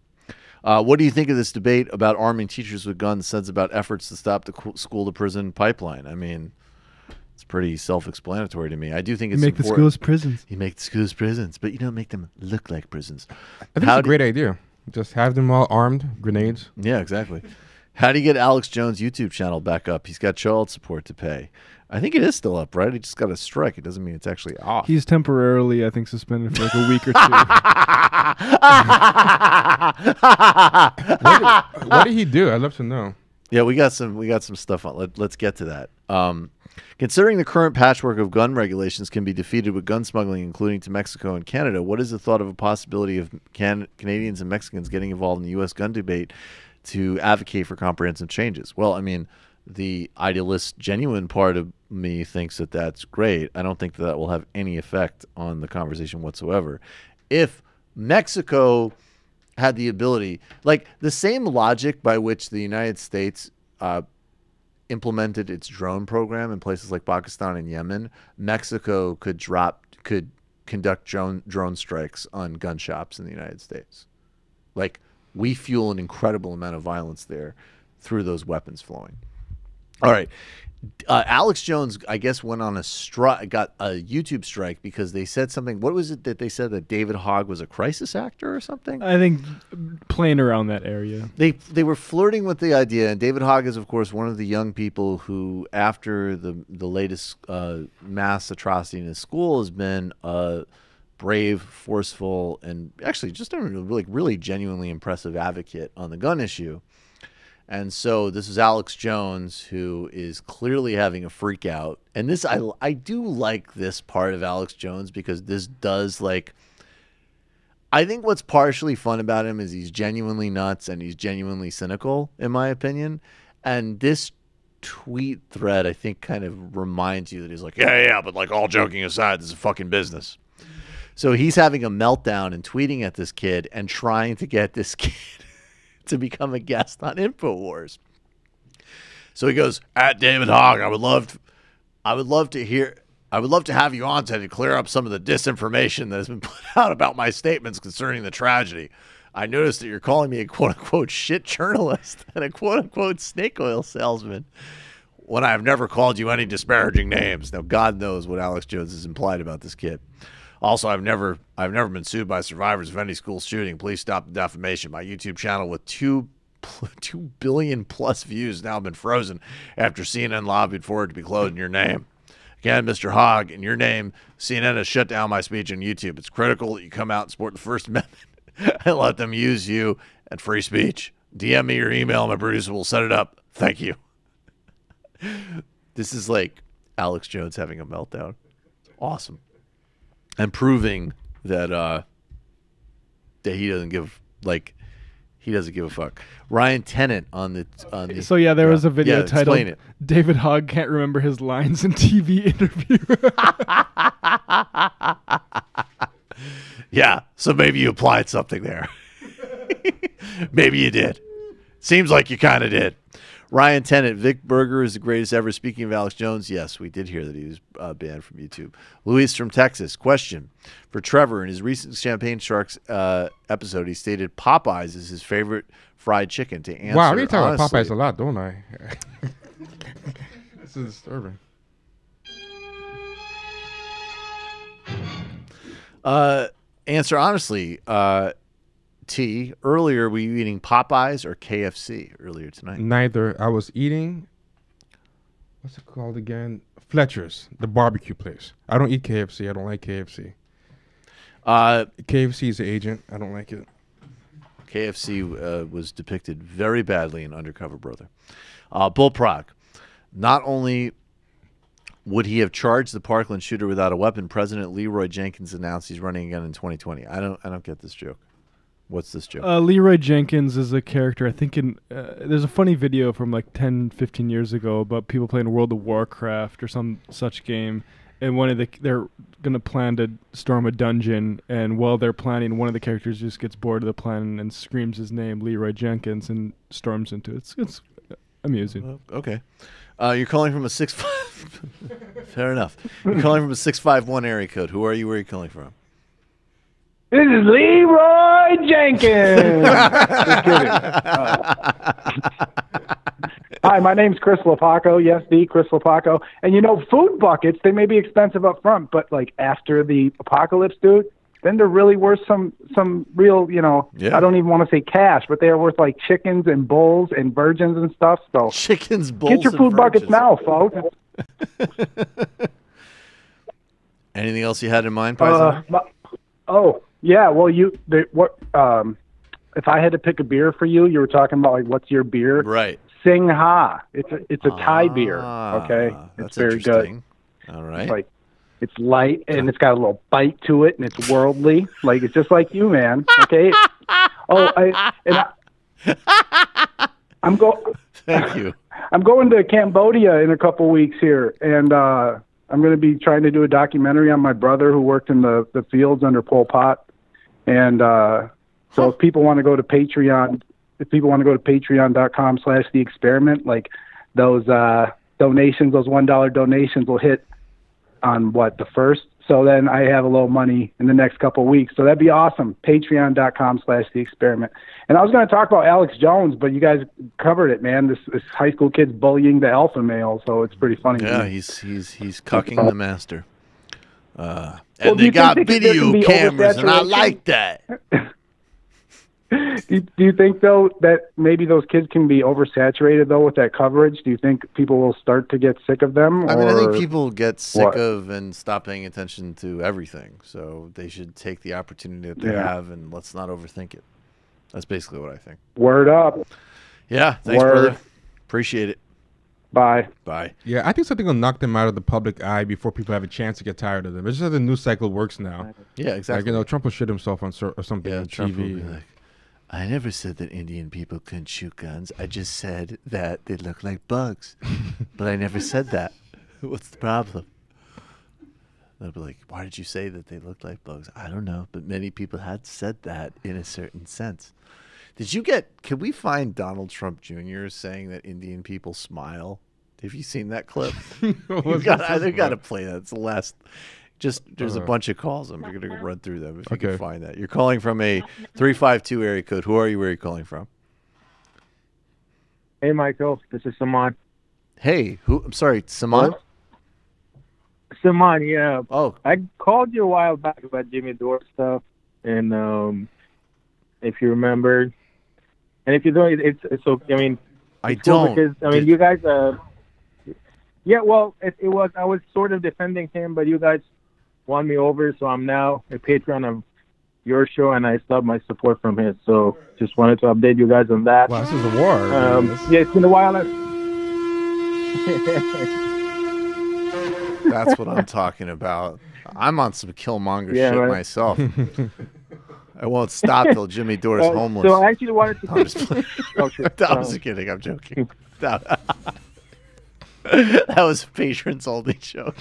What do you think of this debate about arming teachers with guns? Says about efforts to stop the school-to-prison pipeline. I mean, it's pretty self-explanatory to me. I do think it's important. You make the schools prisons. You make the schools prisons, but you don't make them look like prisons. I think it's a great idea. Just have them all armed, grenades. Yeah, exactly. How do you get Alex Jones' YouTube channel back up? He's got child support to pay. I think it is still up, right? He just got a strike. It doesn't mean it's actually off. He's temporarily, I think, suspended for like a week or two. What did he do? I'd love to know. Yeah, we got some stuff on. Let's get to that. Considering the current patchwork of gun regulations can be defeated with gun smuggling, including to Mexico and Canada, what is the thought of a possibility of Canadians and Mexicans getting involved in the U.S. gun debate to advocate for comprehensive changes? Well, I mean, the idealist, genuine part of me thinks that that's great. I don't think that will have any effect on the conversation whatsoever. If Mexico had the ability, like the same logic by which the United States implemented its drone program in places like Pakistan and Yemen, Mexico could conduct drone strikes on gun shops in the United States. Like, we fuel an incredible amount of violence there through those weapons flowing. All right. Alex Jones, I guess, went on got a YouTube strike because they said something. What was it that they said, that David Hogg was a crisis actor or something? I think playing around that area. They were flirting with the idea, and David Hogg is, of course, one of the young people who, after the latest mass atrocity in his school, has been brave, forceful, and actually just a really genuinely impressive advocate on the gun issue. And so this is Alex Jones, who is clearly having a freak out. And this, I do like this part of Alex Jones, because this does, like, I think what's partially fun about him is he's genuinely nuts and he's genuinely cynical, in my opinion. And this tweet thread, I think, kind of reminds you that he's like, yeah, but like all joking aside, this is a fucking business. So he's having a meltdown and tweeting at this kid and trying to get this kid to become a guest on InfoWars. So he goes, at David Hogg, I would love to have you on today to clear up some of the disinformation that has been put out about my statements concerning the tragedy. I noticed that you're calling me a quote-unquote shit journalist and a quote-unquote snake oil salesman when I have never called you any disparaging names. Now, God knows what Alex Jones has implied about this kid. Also, I've never been sued by survivors of any school shooting. Please stop the defamation. My YouTube channel with 2 billion plus views now been frozen after CNN lobbied for it to be closed in your name. Again, Mr. Hogg, in your name, CNN has shut down my speech on YouTube. It's critical that you come out and support the First Amendment and let them use you and free speech. DM me your email. My producer will set it up. Thank you. This is like Alex Jones having a meltdown. Awesome. And proving that that he doesn't give a fuck. Ryan Tennant on the So yeah, there was a video titled it. David Hogg can't remember his lines in TV interview. Yeah, so maybe you applied something there. Maybe you did. Seems like you kind of did. Ryan Tennant, Vic Berger is the greatest ever. Speaking of Alex Jones, yes, we did hear that he was banned from YouTube. Luis from Texas, question for Trevor. In his recent Champagne Sharks episode, he stated Popeyes is his favorite fried chicken. To answer, wow, I really talk about Popeyes a lot, don't I? This is disturbing. Answer honestly, T, earlier were you eating Popeyes or KFC earlier tonight? Neither. I was eating, what's it called again? Fletcher's, the barbecue place. I don't eat KFC. I don't like KFC. KFC is the agent. I don't like it. KFC was depicted very badly in Undercover Brother. Bull Prague. Not only would he have charged the Parkland shooter without a weapon, President Leroy Jenkins announced he's running again in 2020. I don't get this joke. What's this joke? Leroy Jenkins is a character, I think there's a funny video from like 10, 15 years ago about people playing World of Warcraft or some such game, and they're going to plan to storm a dungeon, and while they're planning, one of the characters just gets bored of the plan and screams his name, Leroy Jenkins, and storms into it. It's amusing. Okay. You're calling from a 6'5". Fair enough. You're calling from a 651 area code. Who are you? Where are you calling from? This is Leroy Jenkins. Just kidding. Hi, my name's Chris Lopaco. Yes, the Chris Lopaco. And you know, food buckets, they may be expensive up front, but like after the apocalypse, dude, then they're really worth some real, I don't even want to say cash, but they are worth like chickens and bulls and virgins and stuff. So chickens, bulls, get your food buckets now, folks. Anything else you had in mind, Paisan? Yeah, well, if I had to pick a beer for you, you were talking about like what's your beer? Right. Sing Ha. It's a Thai beer. Okay, it's very good. All right. It's light and it's got a little bite to it and it's worldly. Like it's just like you, man. Okay. Thank you. I'm going to Cambodia in a couple weeks here, and I'm going to be trying to do a documentary on my brother who worked in the fields under Pol Pot. And so if people want to go to Patreon, patreon.com/theexperiment, like those donations, those $1 donations will hit on the 1st. So then I have a little money in the next couple of weeks. So that'd be awesome. Patreon.com/theexperiment. And I was going to talk about Alex Jones, but you guys covered it, man. This high school kid's bullying the alpha male, so it's pretty funny. Yeah, he's cucking the master. And they got video cameras, and I like that. Do you think, though, that maybe those kids can be oversaturated, though, with that coverage? Do you think people will start to get sick of them? I think people get sick of and stop paying attention to everything. So they should take the opportunity that they have, and let's not overthink it. That's basically what I think. Word up. Yeah, thanks, brother. Appreciate it. Bye. Bye. Yeah, I think something will knock them out of the public eye before people have a chance to get tired of them. It's just how the news cycle works now. Yeah, exactly. Like, Trump will shit himself on or something on Trump TV. will be like, I never said that Indian people couldn't shoot guns. I just said that they look like bugs. But I never said that. What's the problem? They'll be like, why did you say that they looked like bugs? I don't know. But many people had said that in a certain sense. Can we find Donald Trump Jr. saying that Indian people smile? Have you seen that clip? I got to play that. It's the last. There's a bunch of calls. I'm going to run through them if you can find that. You're calling from a 352 area code. Who are you? Where are you calling from? Hey, Michael. This is Saman. Hey, who? I'm sorry, Saman? Saman, yeah. Oh. I called you a while back about Jimmy Dore stuff, and if you remember, and if you don't, it's okay. I mean, I don't. Because, you guys. Yeah, well, it was. I was sort of defending him, but you guys won me over, so I'm now a patron of your show, and I stopped my support from his. So just wanted to update you guys on that. Wow, this is a war. Yeah, it's been a while. That's what I'm talking about. I'm on some Killmonger shit myself. I won't stop till Jimmy Dore's homeless. So I actually wanted to. I'm just kidding. I'm joking. That was a patrons only joke.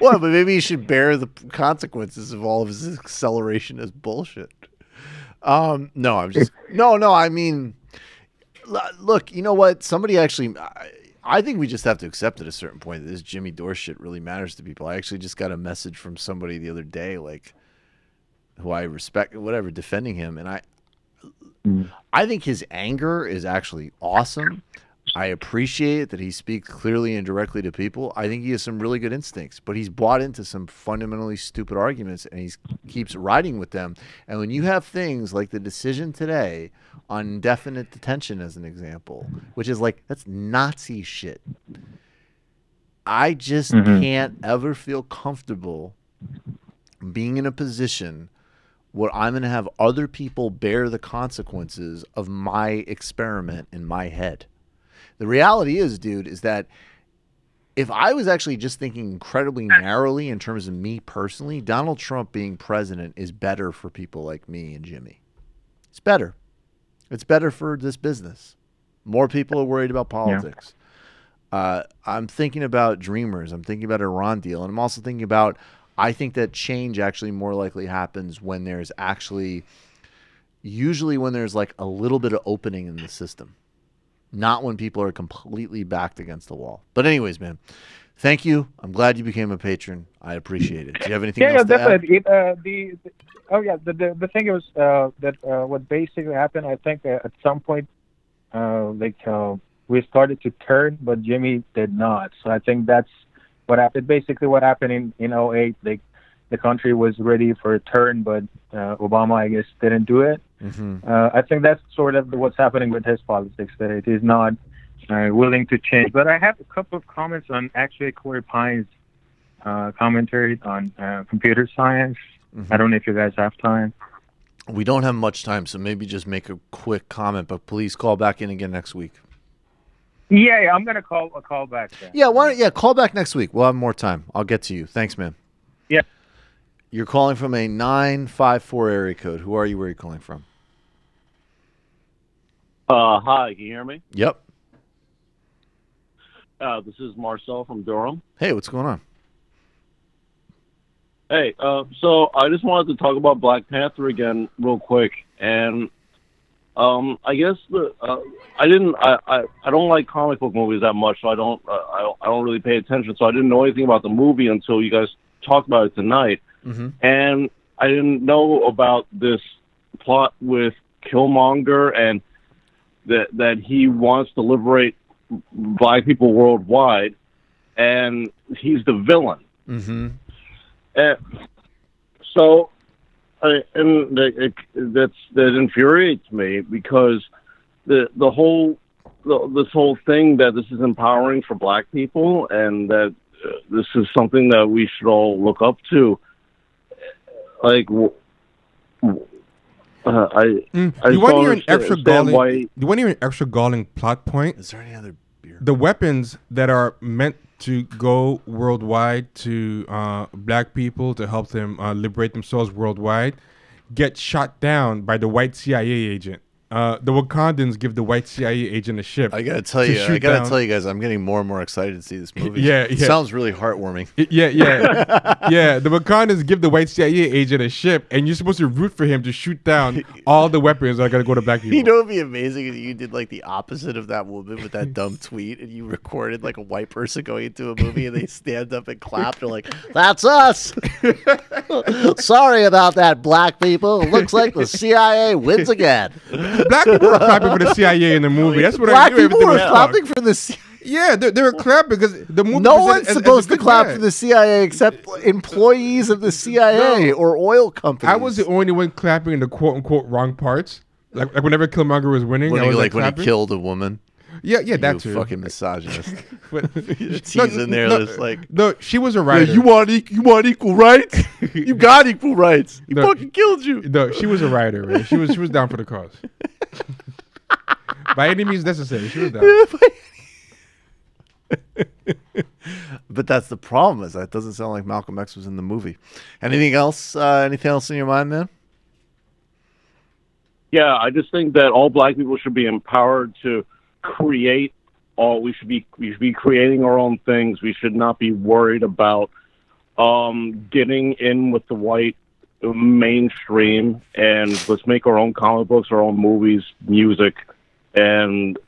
Well, but maybe he should bear the consequences of all of his acceleration as bullshit. No, I'm just no. I mean, look, you know what? Somebody actually, I think we just have to accept at a certain point that this Jimmy Dore shit really matters to people. I actually just got a message from somebody the other day, like, who I respect, whatever, defending him, and I think his anger is actually awesome. I appreciate that he speaks clearly and directly to people. I think he has some really good instincts, but he's bought into some fundamentally stupid arguments, and he keeps riding with them. And when you have things like the decision today on indefinite detention, as an example, which is like, that's Nazi shit, I just can't ever feel comfortable being in a position where I'm going to have other people bear the consequences of my experiment in my head. The reality is, dude, is that if I was actually just thinking incredibly narrowly in terms of me personally, Donald Trump being president is better for people like me and Jimmy. It's better. It's better for this business. More people are worried about politics. Yeah. I'm thinking about dreamers. I'm thinking about Iran deal. And I'm also thinking about, I think that change actually more likely happens when there's actually, usually when there's like a little bit of opening in the system. Not when people are completely backed against the wall. But anyways, man, thank you. I'm glad you became a patron. I appreciate it. Do you have anything else to add? The thing was that what basically happened, I think at some point, we started to turn, but Jimmy did not. So I think that's what happened. Basically what happened in 2008, the country was ready for a turn, but Obama, I guess, didn't do it. I think that's sort of what's happening with his politics, that it is not willing to change. But I have a couple of comments on actually Corey Pine's commentary on computer science. I don't know if you guys have time. We don't have much time, so maybe just make a quick comment, but please call back in again next week. Yeah, I'm going to call back then. Yeah, call back next week. We'll have more time. I'll get to you. Thanks, man. Yeah. You're calling from a 954 area code. Who are you? Where are you calling from? Hi, can you hear me? Yep. This is Marcel from Durham. Hey, what's going on? Hey, so I just wanted to talk about Black Panther again real quick, and I guess I don't like comic book movies that much, so I don't really pay attention. So I didn't know anything about the movie until you guys talked about it tonight. And I didn't know about this plot with Killmonger and that he wants to liberate Black people worldwide, and he's the villain. So that infuriates me, because this whole thing that this is empowering for Black people, and that this is something that we should all look up to. Like, you want to hear an extra galling plot point? Is there any other the weapons that are meant to go worldwide to black people to help them liberate themselves worldwide get shot down by the white CIA agent. The Wakandans give the white CIA agent a ship. I gotta tell you guys, I'm getting more and more excited to see this movie. It sounds really heartwarming. Yeah. The Wakandans give the white CIA agent a ship, and you're supposed to root for him to shoot down all the weapons that are gonna go to black people. You know, it'd be amazing if you did like the opposite of that woman with that dumb tweet, and you recorded like a white person going into a movie, and they stand up and clap. They're like, "That's us." Sorry about that, black people. It looks like the CIA wins again. Black people were clapping for the CIA in the movie. That's what black I knew. Black people were clapping for the CIA. Yeah, they were clapping because the movie. No one's supposed to clap for the CIA except employees of the CIA or oil companies. I was the only one clapping in the quote unquote wrong parts. Like whenever Killmonger was winning, when I was when he killed a woman. Yeah, that too. Fucking misogynist. She's in there, like no, she was a writer. Yeah, you want equal rights? You got equal rights. He fucking killed you. No, she was a writer. Right? She was down for the cause. By any means necessary, she was down. But that's the problem. Is that doesn't sound like Malcolm X was in the movie. Anything else? Anything else in your mind, man? Yeah, I just think that all black people should be empowered to create. We should be creating our own things. We should not be worried about getting in with the white mainstream, and let's make our own comic books, our own movies, music, and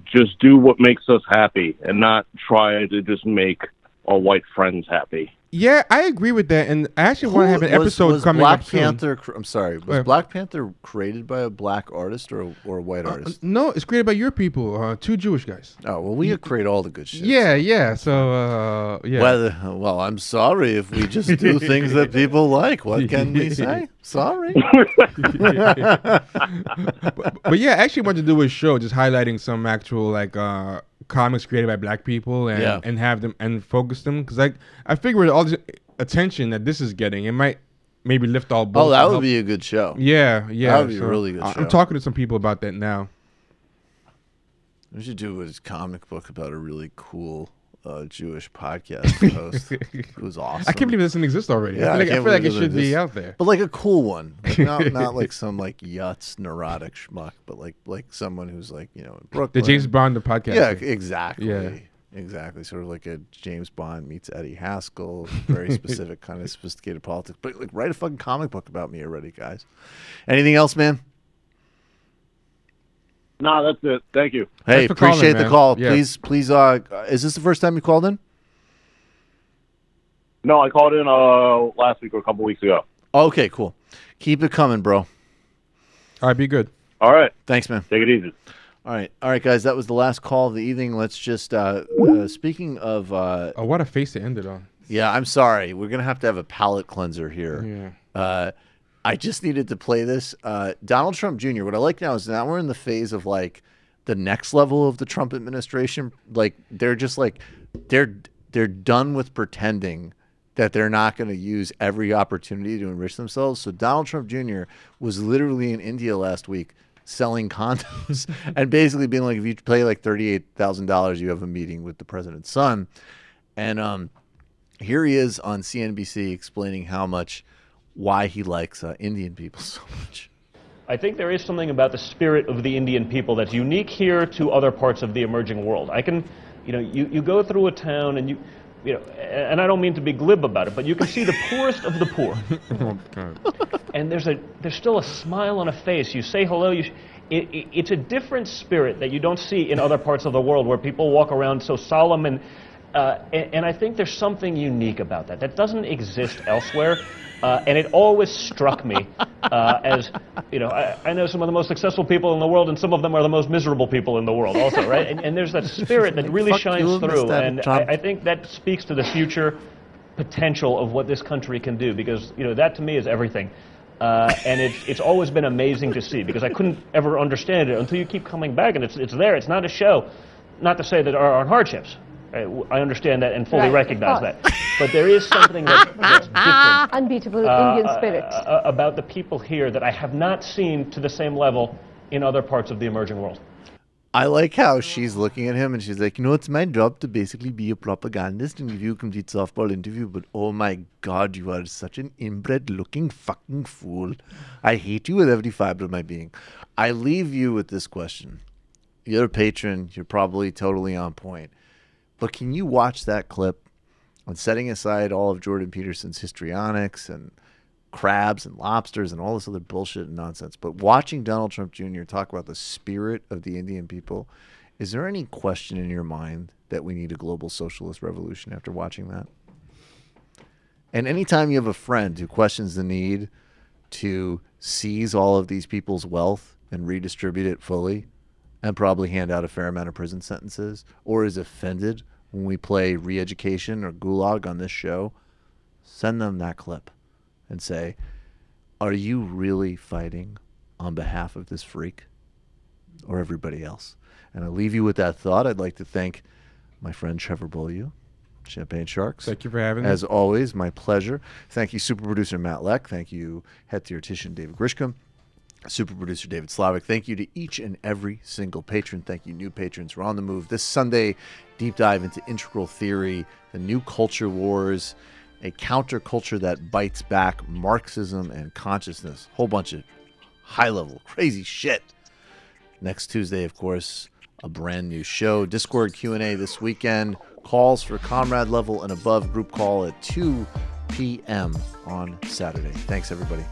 just do what makes us happy and not try to just make our white friends happy. Yeah, I agree with that, and I actually want to have an episode coming Black up Panther, soon. I'm sorry, was Black Panther created by a black artist or a white artist? No, it's created by your people, two Jewish guys. Oh, well, we create all the good shit. Yeah. So, yeah. Well, I'm sorry if we just do things that people like. What can we say? Sorry. but yeah, I actually wanted to do a show just highlighting some actual like comics created by black people and have them and focus them, because I figure with all this attention that this is getting, it might maybe lift all boats. Oh, that would be a good show. Yeah. That would be a really good show. I'm talking to some people about that now. We should do a comic book about a really cool Jewish podcast host who's awesome. I can't believe it doesn't exist already. Yeah, I feel like it should be out there. But like a cool one. Like not like some like Yutz neurotic schmuck, but like someone who's like, in Brooklyn. The James Bond, the podcast. Yeah, exactly. Yeah. Exactly. Sort of like a James Bond meets Eddie Haskell, very specific kind of sophisticated politics. But like write a fucking comic book about me already, guys. Anything else, man? No, that's it. Thank you. Hey, appreciate the call. Yeah. Please, is this the first time you called in? No, I called in last week or a couple weeks ago. Okay, cool. Keep it coming, bro. All right, be good. All right. Thanks, man. Take it easy. All right, guys. That was the last call of the evening. Let's just speaking of. What a face to end it on. Yeah, I'm sorry. We're gonna have to have a palate cleanser here. Yeah. I just needed to play this. Donald Trump Jr. What I like now is now we're in the phase of like the next level of the Trump administration. Like they're just like they're done with pretending that they're not going to use every opportunity to enrich themselves. So Donald Trump Jr. was literally in India last week selling condoms and basically being like, if you pay like $38,000, you have a meeting with the president's son. And here he is on CNBC explaining why he likes Indian people so much. I think there is something about the spirit of the Indian people that's unique here to other parts of the emerging world. I can, you go through a town and and I don't mean to be glib about it, but you can see the poorest of the poor. And there's still a smile on a face. You say hello. It's a different spirit that you don't see in other parts of the world where people walk around so solemn and I think there's something unique about that that doesn't exist elsewhere. And it always struck me as, I know some of the most successful people in the world, and some of them are the most miserable people in the world also, right? And there's that spirit that really shines through, and I think that speaks to the future potential of what this country can do, because, that to me is everything. And it's always been amazing to see, because I couldn't ever understand it until you keep coming back, and it's there. It's not a show. Not to say that there aren't hardships. I understand that and fully recognize that. But there is something that's different. Unbeatable Indian spirit. About the people here that I have not seen to the same level in other parts of the emerging world. I like how she's looking at him and she's like, it's my job to basically be a propagandist and give you a complete softball interview, but oh my God, you are such an inbred-looking fucking fool. I hate you with every fiber of my being. I leave you with this question. You're a patron. You're probably totally on point. But can you watch that clip on setting aside all of Jordan Peterson's histrionics and crabs and lobsters and all this other bullshit and nonsense, but watching Donald Trump Jr. talk about the spirit of the Indian people, is there any question in your mind that we need a global socialist revolution after watching that? And anytime you have a friend who questions the need to seize all of these people's wealth and redistribute it fully and probably hand out a fair amount of prison sentences, or is offended when we play re-education or gulag on this show, send them that clip and say, are you really fighting on behalf of this freak or everybody else? And I leave you with that thought. I'd like to thank my friend Trevor Beaulieu, Champagne Sharks. Thank you for having me. As always, my pleasure. Thank you, super producer Matt Leck. Thank you, head theoretician David Grishcom. Super producer David Slavic. Thank you to each and every single patron. Thank you, new patrons. We're on the move. This Sunday, deep dive into integral theory, the new culture wars, a counterculture that bites back, Marxism and consciousness. Whole bunch of high-level, crazy shit. Next Tuesday, of course, a brand new show. Discord Q&A this weekend. Calls for comrade level and above group call at 2 p.m. on Saturday. Thanks, everybody.